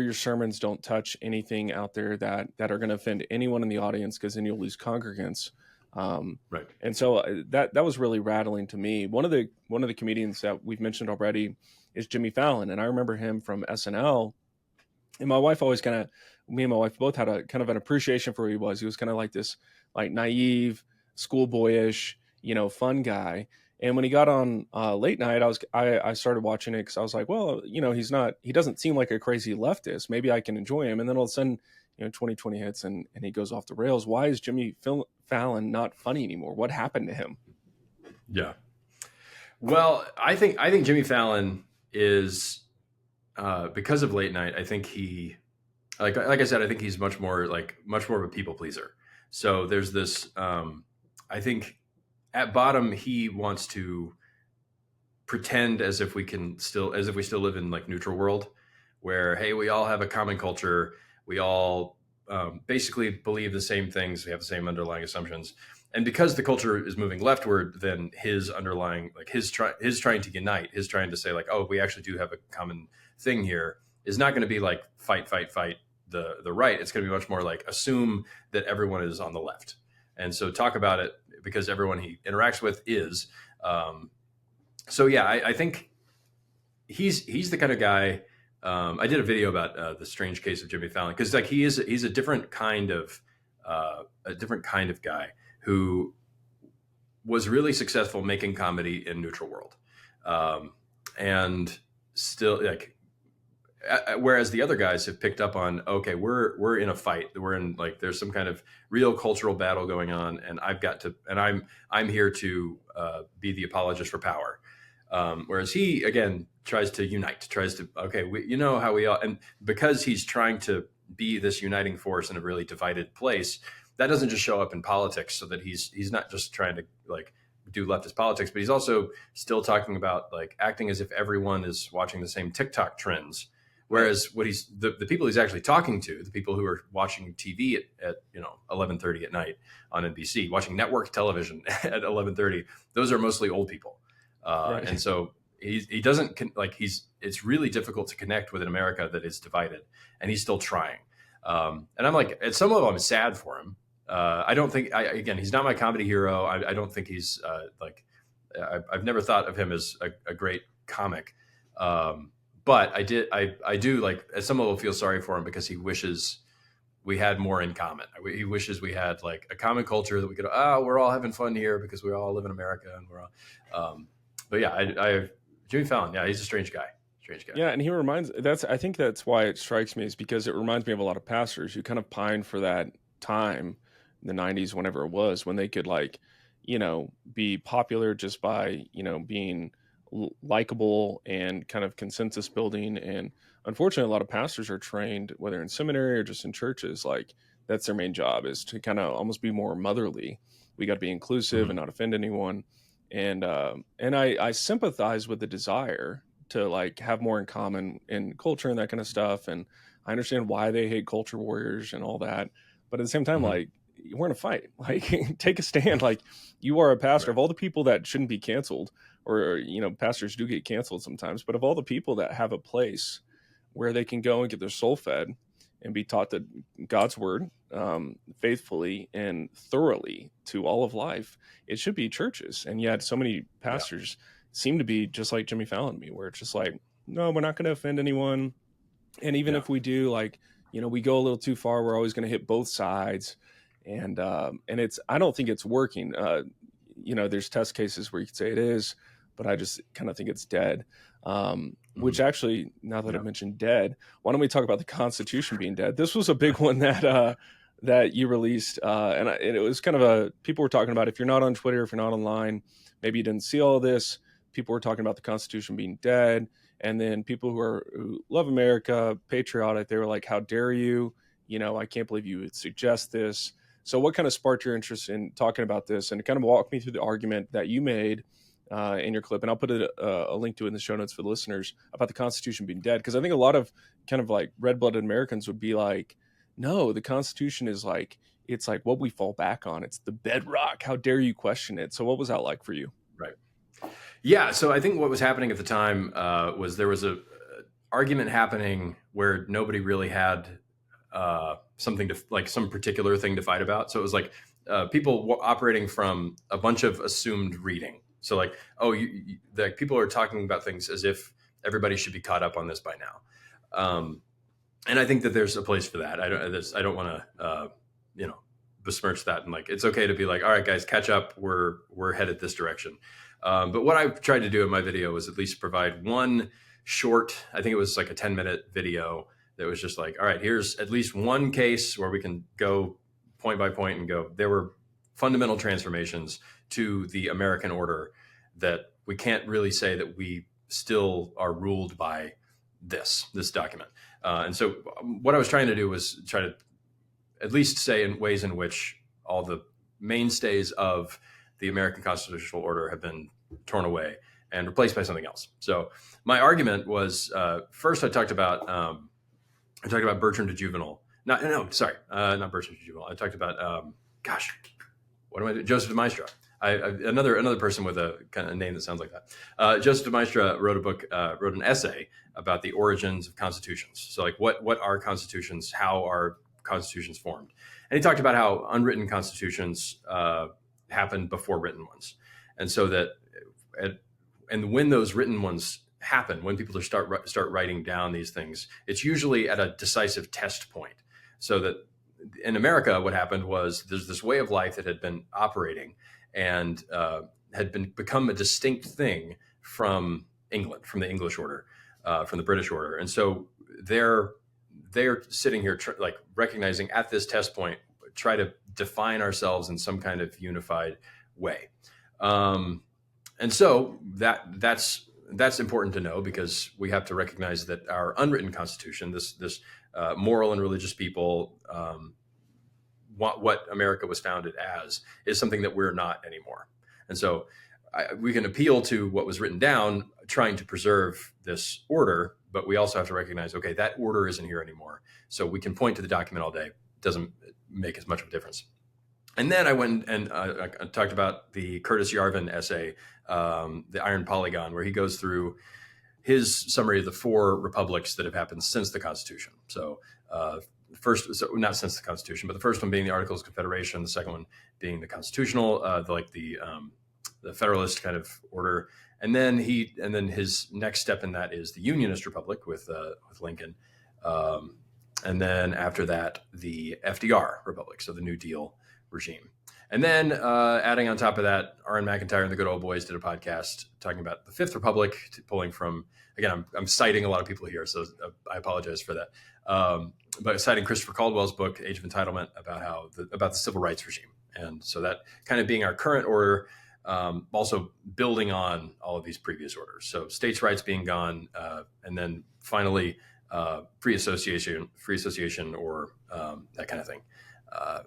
your sermons don't touch anything out there that are going to offend anyone in the audience, because then you'll lose congregants. Right. And so that was really rattling to me. One of the comedians that we've mentioned already is Jimmy Fallon. And I remember him from SNL, and me and my wife both had a kind of an appreciation for who he was. He was kind of like this, like naive, schoolboyish, fun guy. And when he got on late night, I started watching it because I was like, well, he doesn't seem like a crazy leftist. Maybe I can enjoy him. And then all of a sudden, 2020 hits and he goes off the rails. Why is Jimmy Fallon not funny anymore? What happened to him? Yeah. Well, I think Jimmy Fallon is, because of late night, I think he, like I said, I think he's much more of a people pleaser. So there's this, I think at bottom, he wants to pretend as if we still live in like neutral world, where, hey, we all have a common culture. We all basically believe the same things. We have the same underlying assumptions. And because the culture is moving leftward, then his underlying, like his trying to unite, his trying to say like, oh, we actually do have a common thing here, is not going to be like fight the right. It's going to be much more like assume that everyone is on the left. And so talk about it because everyone he interacts with is. So yeah, I think he's the kind of guy. I did a video about the strange case of Jimmy Fallon because like he's a different kind of guy who was really successful making comedy in neutral world, and still like. Whereas the other guys have picked up on, okay, we're in a fight. We're in like there's some kind of real cultural battle going on, and I'm here to be the apologist for power. Whereas he again tries to unite, okay, you know how we all, and because he's trying to be this uniting force in a really divided place, that doesn't just show up in politics. So that he's not just trying to like do leftist politics, but he's also still talking about like acting as if everyone is watching the same TikTok trends. Whereas what the people he's actually talking to, the people who are watching TV at 11:30 at night on NBC, watching network television at 11:30, those are mostly old people, Right. and so he doesn't it's really difficult to connect with an America that is divided, and he's still trying. And I'm like, at some level, I'm sad for him. I don't think again he's not my comedy hero. I don't think he's I've never thought of him as a great comic. But I do like at some level feel sorry for him because he wishes we had more in common. He wishes we had like a common culture that we could, we're all having fun here because we all live in America and we're all, but yeah, Jimmy Fallon, yeah, he's a strange guy. Yeah, and I think that's why it strikes me is because it reminds me of a lot of pastors who kind of pine for that time in the 90s, whenever it was, when they could like, be popular just by, being likable and kind of consensus building. And unfortunately, a lot of pastors are trained, whether in seminary or just in churches, like that's their main job is to kind of almost be more motherly. We got to be inclusive and not offend anyone. And I sympathize with the desire to like have more in common in culture and that kind of stuff. And I understand why they hate culture warriors and all that. But at the same time, like we're in a fight, like take a stand. Like you are a pastor. Of all the people that shouldn't be canceled, or pastors do get canceled sometimes, but of all the people that have a place where they can go and get their soul fed and be taught God's word faithfully and thoroughly to all of life, it should be churches. And yet so many pastors seem to be just like Jimmy Fallon me, where it's just like, no, we're not going to offend anyone. And even if we do, like, we go a little too far, we're always going to hit both sides. And I don't think it's working. There's test cases where you could say it is, but I just kind of think it's dead. Which actually, now that I mentioned dead, why don't we talk about the Constitution being dead? This was a big one that you released, and it was kind of people were talking about, if you're not on Twitter, if you're not online, maybe you didn't see all of this. People were talking about the Constitution being dead, and then people who love America, patriotic, they were like, "How dare you? I can't believe you would suggest this." So, what kind of sparked your interest in talking about this, and kind of walk me through the argument that you made in your clip, and I'll put a link to it in the show notes for the listeners, about the Constitution being dead, because I think a lot of kind of like red-blooded Americans would be like, no, the Constitution is like, it's like what we fall back on. It's the bedrock. How dare you question it? So what was that like for you? Right. Yeah. So I think what was happening at the time was there was a argument happening where nobody really had something to like some particular thing to fight about. So it was like people operating from a bunch of assumed reading. So like, the people are talking about things as if everybody should be caught up on this by now. And I think that there's a place for that. I don't want to, besmirch that. And like, it's okay to be like, all right, guys, catch up. We're headed this direction. But what I tried to do in my video was at least provide one short, I think it was like a 10-minute video that was just like, all right, here's at least one case where we can go point by point and go, there were fundamental transformations to the American order that we can't really say that we still are ruled by this document. And so what I was trying to do was try to at least say in ways in which all the mainstays of the American constitutional order have been torn away. and replaced by something else. So my argument was, first I talked about Bertrand de Juvenal. Not Bertrand de Juvenal. I talked about, what am I doing? Joseph de Maistre. Another person with a kind of name that sounds like that. Joseph de Maistre wrote an essay about the origins of constitutions. So like what are constitutions? How are constitutions formed? And he talked about how unwritten constitutions happen before written ones. And so and when those written ones happen, when people start writing down these things, it's usually at a decisive test point. So that in America, what happened was there's this way of life that had been operating and had become a distinct thing from England, from the English order, from the British order. And so they're sitting here recognizing at this test point, try to define ourselves in some kind of unified way. And so that's important to know, because we have to recognize that our unwritten constitution, this moral and religious people, what America was founded as, is something that we're not anymore. And so we can appeal to what was written down, trying to preserve this order, but we also have to recognize, okay, that order isn't here anymore. So we can point to the document all day. It doesn't make as much of a difference. And then I went and I talked about the Curtis Yarvin essay, The Iron Polygon, where he goes through his summary of the 4 republics that have happened since the Constitution. So not since the Constitution, but the first one being the Articles of Confederation, the second one being the constitutional, the Federalist kind of order, and then his next step in that is the Unionist Republic with Lincoln, and then after that the FDR Republic, so the New Deal regime. And then adding on top of that, R.N. McIntyre and the Good Old Boys did a podcast talking about the Fifth Republic, pulling from, again, I'm citing a lot of people here, so I apologize for that. But citing Christopher Caldwell's book, Age of Entitlement, about the civil rights regime. And so that kind of being our current order, also building on all of these previous orders. So states' rights being gone, and then finally free association or that kind of thing.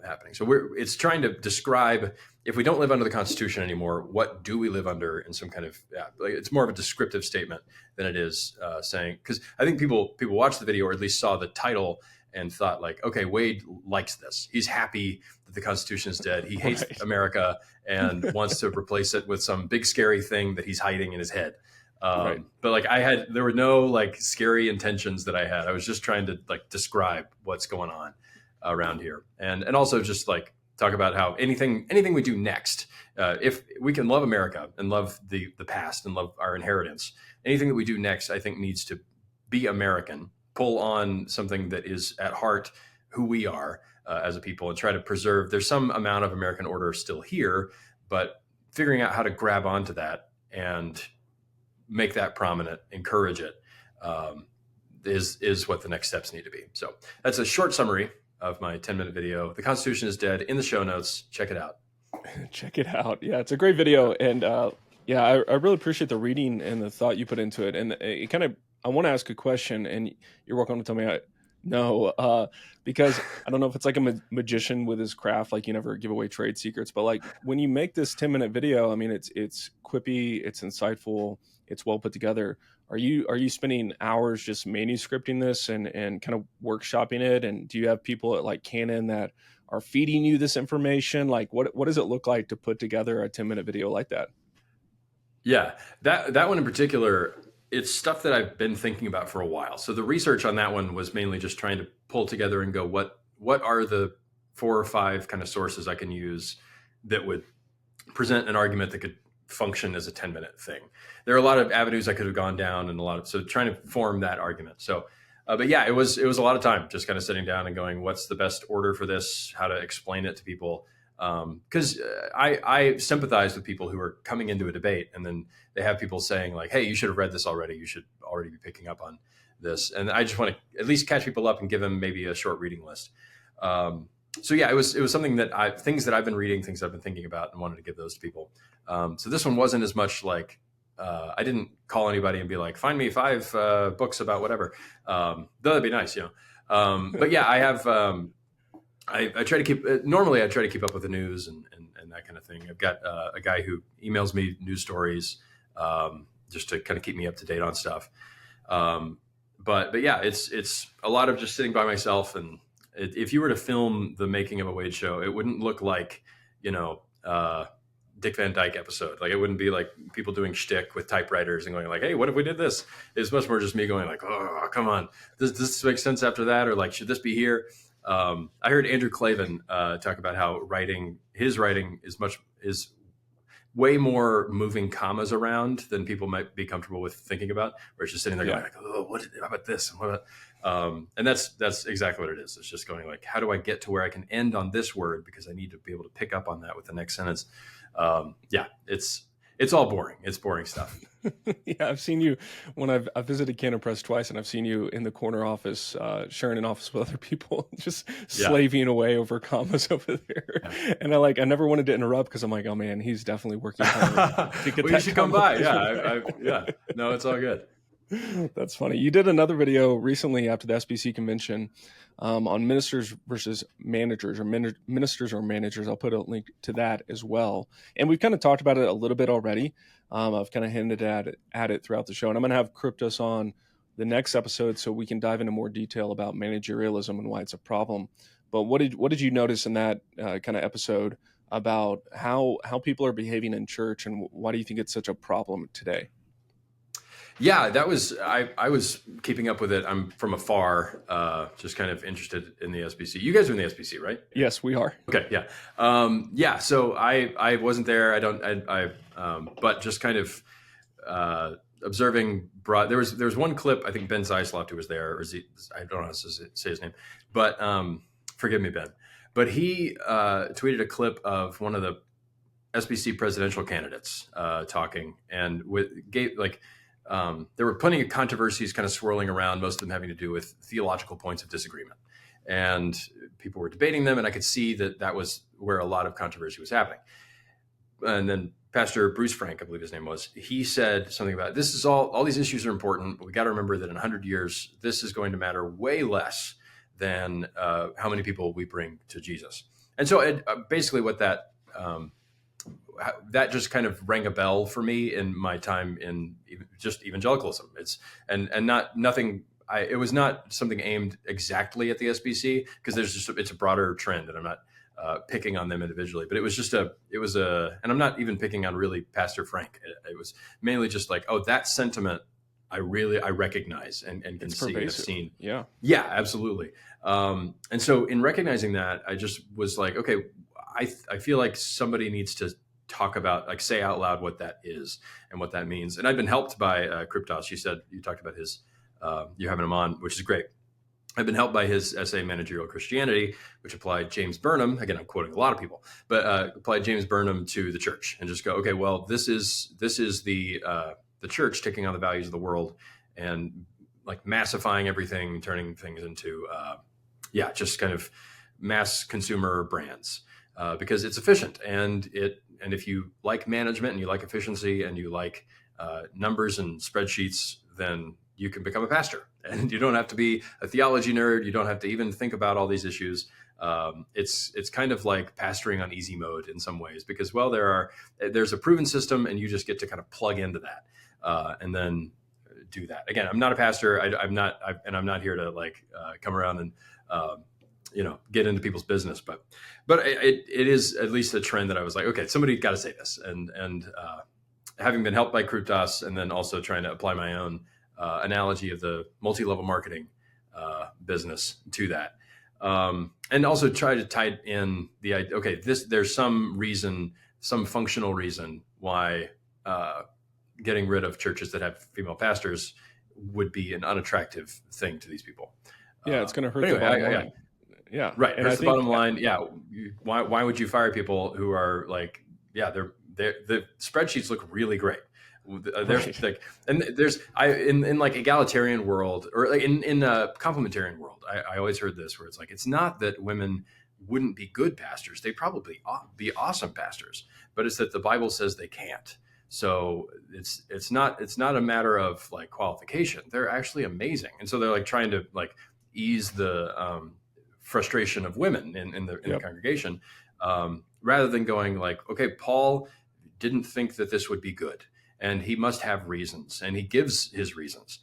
Happening. So it's trying to describe, if we don't live under the Constitution anymore, what do we live under in some kind of, it's more of a descriptive statement than it is saying, because I think people watched the video, or at least saw the title and thought like, okay, Wade likes this. He's happy that the Constitution is dead. He hates America and wants to replace it with some big scary thing that he's hiding in his head. But there were no scary intentions that I had. I was just trying to describe what's going on around here, and also just talk about how anything we do next, if we can love America and love the past and love our inheritance, anything that we do next, I think, needs to be American, pull on something that is at heart who we are as a people, and try to preserve. There's some amount of American order still here, but figuring out how to grab onto that and make that prominent, encourage it, is what the next steps need to be. So that's a short summary of my 10-minute video. The Constitution is Dead, in the show notes. Check it out. Check it out. Yeah, it's a great video. And I really appreciate the reading and the thought you put into it. And it kind of, I want to ask a question, and you're welcome to tell me no, because I don't know if it's like a magician with his craft, like you never give away trade secrets, but when you make this 10-minute video, I mean, it's quippy, it's insightful, it's well put together. Are you spending hours just manuscripting this and kind of workshopping it? And do you have people at Canon that are feeding you this information? What does it look like to put together a 10-minute video like that? Yeah, that one in particular, it's stuff that I've been thinking about for a while. So the research on that one was mainly just trying to pull together and go, what are the 4 or 5 kind of sources I can use that would present an argument that could function as a 10-minute thing. There are a lot of avenues I could have gone down, and so trying to form that argument. So, but yeah, it was a lot of time just kind of sitting down and going, what's the best order for this? How to explain it to people? Because I sympathize with people who are coming into a debate, and then they have people saying hey, you should have read this already. You should already be picking up on this. And I just want to at least catch people up and give them maybe a short reading list. So yeah, it was something that things that I've been reading, things I've been thinking about, and wanted to give those to people. So this one wasn't as much I didn't call anybody and be like, find me 5 books about whatever. Though that'd be nice, but yeah, I have, I try to keep, normally I try to keep up with the news and that kind of thing. I've got a guy who emails me news stories. just to kind of keep me up to date on stuff. But yeah, it's a lot of just sitting by myself. And if you were to film the making of a Wade show, it wouldn't look like, Dick Van Dyke episode. Like, it wouldn't be like people doing shtick with typewriters and going like, hey, what if we did this? It's much more just me going like, oh, come on. Does this make sense after that? Or like, should this be here? I heard Andrew Clavin talk about how his writing is way more moving commas around than people might be comfortable with thinking about. Where it's just sitting there going like, oh, how about this? And that's exactly what it is. It's just going like, how do I get to where I can end on this word? Because I need to be able to pick up on that with the next sentence. It's all boring. It's boring stuff. Yeah, I've seen you when I've visited Canon Press twice, and I've seen you in the corner office, sharing an office with other people, just slaving away over commas over there. Yeah. And I never wanted to interrupt because I'm like, oh man, he's definitely working hard to get well, you should come by. Yeah, no, it's all good. That's funny. You did another video recently after the SBC convention on ministers versus managers, or ministers or managers. I'll put a link to that as well. And we've kind of talked about it a little bit already. I've kind of hinted at it throughout the show. And I'm going to have Kryptos on the next episode so we can dive into more detail about managerialism and why it's a problem. But what did you notice in that kind of episode about how people are behaving in church, and why do you think it's such a problem today? Yeah, that was, I was keeping up with it. I'm from afar, just kind of interested in the SBC. You guys are in the SBC, right? Yes, we are. Okay. Yeah. So I wasn't there. But just kind of, observing there was one clip, I think Ben Zeisloft, who was there, I don't know how to say his name, but, forgive me, Ben, but he, tweeted a clip of one of the SBC presidential candidates, talking, and there were plenty of controversies kind of swirling around, most of them having to do with theological points of disagreement. And people were debating them, and I could see that was where a lot of controversy was happening. And then Pastor Bruce Frank, I believe his name was, he said something about, this is all these issues are important, but we got to remember that in 100 years, this is going to matter way less than how many people we bring to Jesus. And so basically what that just kind of rang a bell for me in my time in just evangelicalism. It was not something aimed exactly at the SBC, because it's a broader trend, and I'm not picking on them individually, but it was and I'm not even picking on really Pastor Frank. It was mainly just like, oh, that sentiment I recognize and can see and have seen. Yeah, absolutely. And so in recognizing that, I just was like, okay, I feel like somebody needs to talk about, like, say out loud what that is and what that means. And I've been helped by Kryptos. You talked about his, you having him on, which is great. I've been helped by his essay, Managerial Christianity, which applied James Burnham, again, I'm quoting a lot of people, but applied James Burnham to the church, and just go, okay, well, this is the church taking on the values of the world and like massifying everything, turning things into, just kind of mass consumer brands, because it's efficient. And if you like management and you like efficiency and you like numbers and spreadsheets, then you can become a pastor, and you don't have to be a theology nerd. You don't have to even think about all these issues. It's kind of like pastoring on easy mode in some ways, because, well, there's a proven system, and you just get to kind of plug into that, and then do that. Again, I'm not a pastor. I'm not here to come around and get into people's business, but it is at least a trend that I was like, okay, somebody got to say this, and having been helped by Kryptos, and then also trying to apply my own analogy of the multi-level marketing business to that, and also try to tie in the idea. Okay, there's some reason, some functional reason why getting rid of churches that have female pastors would be an unattractive thing to these people. Yeah, it's going to hurt the bottom line. Yeah, right. Hurts the bottom line. Yeah, why would you fire people who are like, the spreadsheets look really great. There's right. In like egalitarian world, or like in a complementarian world, I always heard this, where it's like, it's not that women wouldn't be good pastors. They probably be awesome pastors, but it's that the Bible says they can't. So it's not a matter of like qualification. They're actually amazing. And so they're like trying to like ease the frustration of women in the congregation, rather than going like, okay, Paul didn't think that this would be good. and he must have reasons, and he gives his reasons.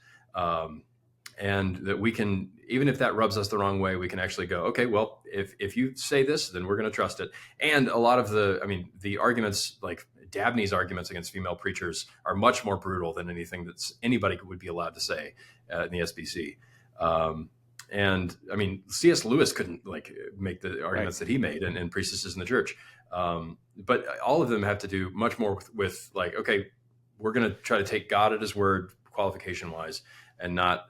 And that we can, even if that rubs us the wrong way, we can actually go, okay, well, if you say this, then we're going to trust it. And a lot of the arguments, like Dabney's arguments against female preachers, are much more brutal than anything that's anybody would be allowed to say in the SBC. And I mean, C.S. Lewis couldn't make the arguments that he made in Priestesses in the Church. But all of them have to do much more with okay, we're going to try to take God at his word, qualification wise, and not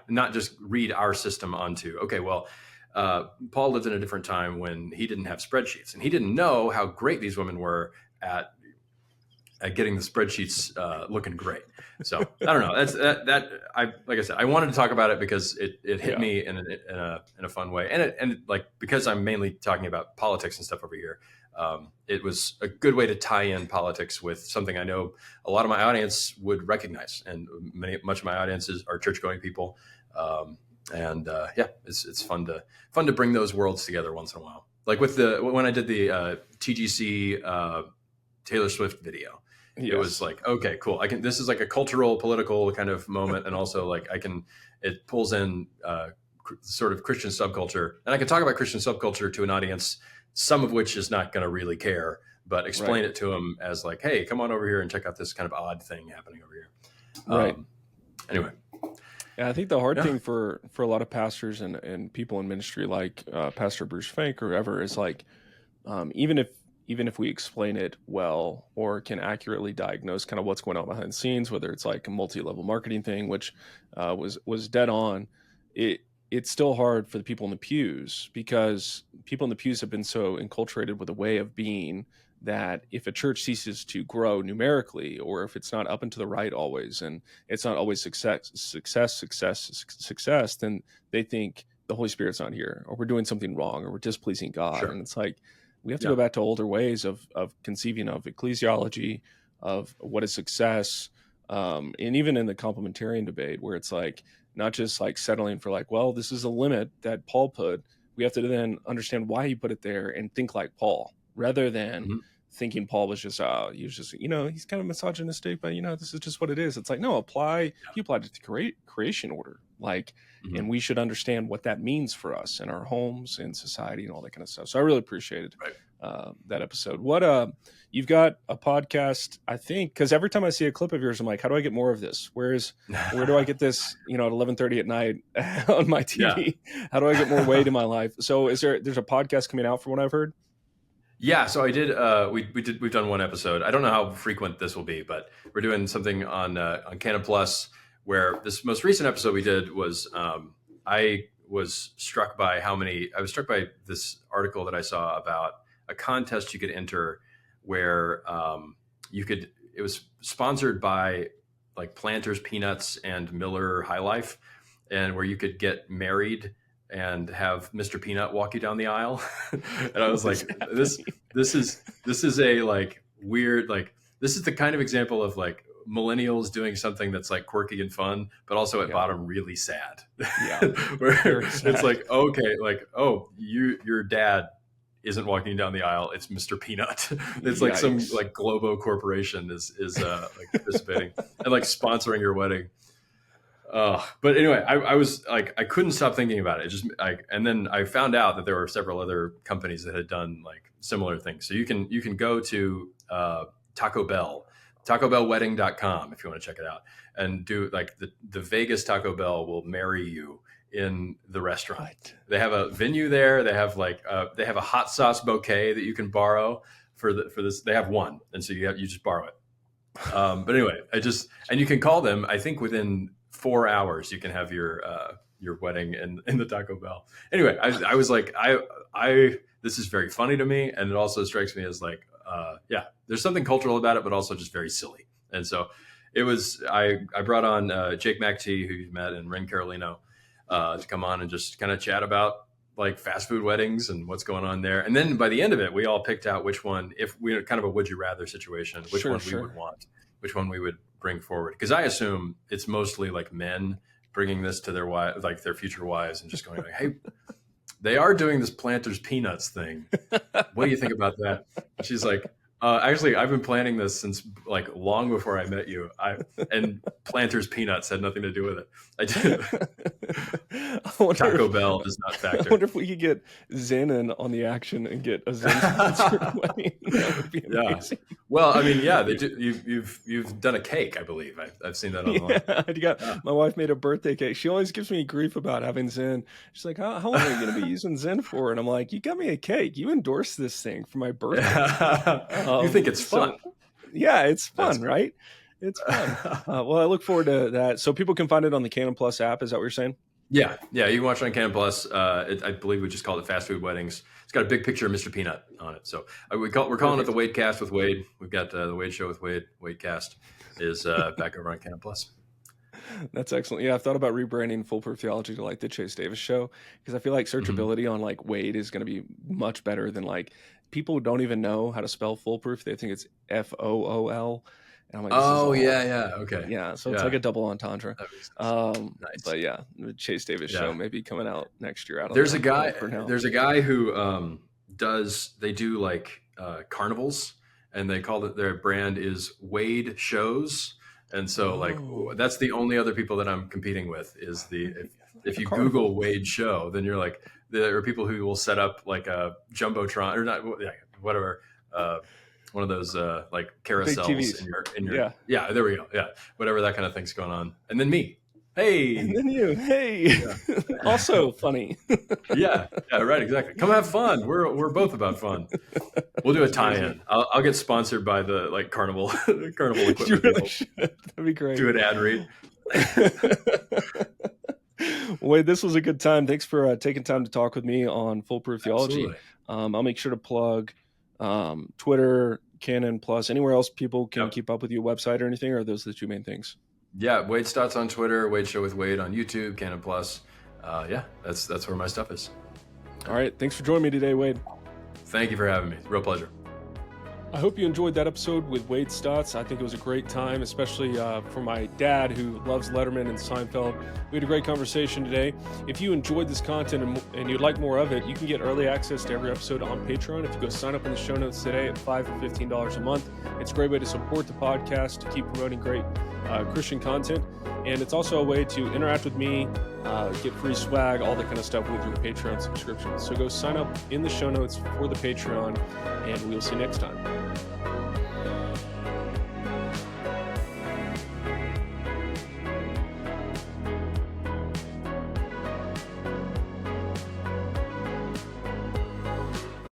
not just read our system onto, okay, well, Paul lived in a different time when he didn't have spreadsheets, and he didn't know how great these women were at getting the spreadsheets looking great. So I don't know. Like I said, I wanted to talk about it because it hit me in a fun way, and because I'm mainly talking about politics and stuff over here. It was a good way to tie in politics with something I know a lot of my audience would recognize, and much of my audiences are church-going people. It's fun to bring those worlds together once in a while. Like when I did the TGC Taylor Swift video, it was like, okay, cool. This is like a cultural, political kind of moment, and also it pulls in sort of Christian subculture, and I can talk about Christian subculture to an audience, some of which is not going to really care, but explain it to them as like, hey, come on over here and check out this kind of odd thing happening over here. Right. Anyway. Yeah, I think the hard thing for a lot of pastors and people in ministry, like Pastor Bruce Fink or whoever, is even if we explain it well or can accurately diagnose kind of what's going on behind the scenes, whether it's like a multi-level marketing thing, which was dead on, it's still hard for the people in the pews, because people in the pews have been so enculturated with a way of being that if a church ceases to grow numerically, or if it's not up and to the right always, and it's not always success, then they think the Holy Spirit's not here, or we're doing something wrong, or we're displeasing God. Sure. And it's like, we have to go back to older ways of conceiving of ecclesiology, of what is success, and even in the complementarian debate, where it's like, not just like settling for like, well, this is a limit that Paul put. We have to then understand why he put it there and think like Paul, rather than thinking Paul was just, he's kind of misogynistic, but this is just what it is. It's like, no, he applied it to creation order, and we should understand what that means for us in our homes and society and all that kind of stuff. So I really appreciated that episode. What, you've got a podcast, I think, because every time I see a clip of yours, I'm like, how do I get more of this? Where do I get this, at 11:30 at night on my TV? Yeah. How do I get more Wade in my life? So there's a podcast coming out from what I've heard? Yeah, so I did. We've done one episode. I don't know how frequent this will be, but we're doing something on Canon Plus, where this most recent episode we did was I was struck by this article that I saw about a contest you could enter where it was sponsored by like Planters Peanuts and Miller High Life, and where you could get married and have Mr. Peanut walk you down the aisle. And I was like, this is a like weird, like, this is the kind of example of like millennials doing something that's like quirky and fun, but also at bottom really sad. Yeah. Where sad. It's like, okay, like, oh, your dad isn't walking down the aisle, it's Mr. Peanut. It's like some like Globo corporation is like participating and like sponsoring your wedding. But anyway, I was like, I couldn't stop thinking about it. And then I found out that there were several other companies that had done like similar things. So you can go to Taco Bell, TacoBellWedding.com if you want to check it out, and do like the Vegas Taco Bell will marry you in the restaurant. Right. They have a venue there. They have they have a hot sauce bouquet that you can borrow for this. They have one, and so you just borrow it. But anyway, and you can call them. I think within 4 hours you can have your wedding in the Taco Bell. Anyway, I was like, this is very funny to me, and it also strikes me as like, there's something cultural about it, but also just very silly. And so it was. I brought on Jake McT, who you've met, and Ren Carolino to come on and just kind of chat about like fast food weddings and what's going on there. And then by the end of it, we all picked out which one, if we kind of a would you rather situation, which one we would want, which one we would bring forward. Because I assume it's mostly like men bringing this to their wives, like their future wives, and just going like, hey, they are doing this Planters Peanuts thing. What do you think about that? She's like, Actually, I've been planning this since like long before I met you. And Planters peanuts had nothing to do with it. I did. Taco Bell does not factor. I wonder if we could get Zen in on the action and get a Zen sponsored wedding. That would be amazing. Yeah. Well, I mean, yeah, they do, you've done a cake, I believe. I've seen that online. My wife made a birthday cake. She always gives me grief about having Zen. She's like, how long are you going to be using Zen for? And I'm like, you got me a cake. You endorsed this thing for my birthday. You think it's fun. So, yeah, it's fun, right? It's fun. Well, I look forward to that. So people can find it on the Canon Plus app. Is that what you're saying? Yeah. You can watch it on Canon Plus. I believe we just called it Fast Food Weddings. It's got a big picture of Mr. Peanut on it. So we're calling it the Wade Cast with Wade. We've got the Wade Show with Wade. Wade Cast is back over on Canon Plus. That's excellent. Yeah, I've thought about rebranding Foolproof Theology to like the Chase Davis Show, because I feel like searchability on like Wade is going to be much better than like people who don't even know how to spell foolproof. They think it's FOOL. And I'm like, okay. Yeah, so it's like a double entendre. Nice. But yeah, the Chase Davis Show may be coming out next year. There's a guy who they do like carnivals, and they call it, their brand is Wade Shows. And so like that's the only other people that I'm competing with is if you Google Wade Show, then you're like, there are people who will set up like a Jumbotron or not, whatever, one of those like carousels in your there we go. Yeah. Whatever that kind of thing's going on. And then me. Hey. And then you. Hey. Yeah. Also funny. yeah, right, exactly. Come have fun. We're both about fun. We'll do a tie-in. I'll get sponsored by the like carnival equipment You really people. should. That'd be great. Do an ad read. Wade, this was a good time. Thanks for taking time to talk with me on Foolproof Theology. I'll make sure to plug Twitter, Canon Plus, anywhere else people can keep up with your website or anything, or are those the two main things? Yeah, Wade Stotts on Twitter, Wade Show with Wade on YouTube, Canon Plus. That's where my stuff is. All right. Thanks for joining me today, Wade. Thank you for having me. Real pleasure. I hope you enjoyed that episode with Wade Stotts. I think it was a great time, especially for my dad who loves Letterman and Seinfeld. We had a great conversation today. If you enjoyed this content and you'd like more of it, you can get early access to every episode on Patreon. If you go sign up in the show notes today at $5 or $15 a month, it's a great way to support the podcast, to keep promoting great Christian content. And it's also a way to interact with me, get free swag, all that kind of stuff with your Patreon subscription. So go sign up in the show notes for the Patreon, and we'll see you next time.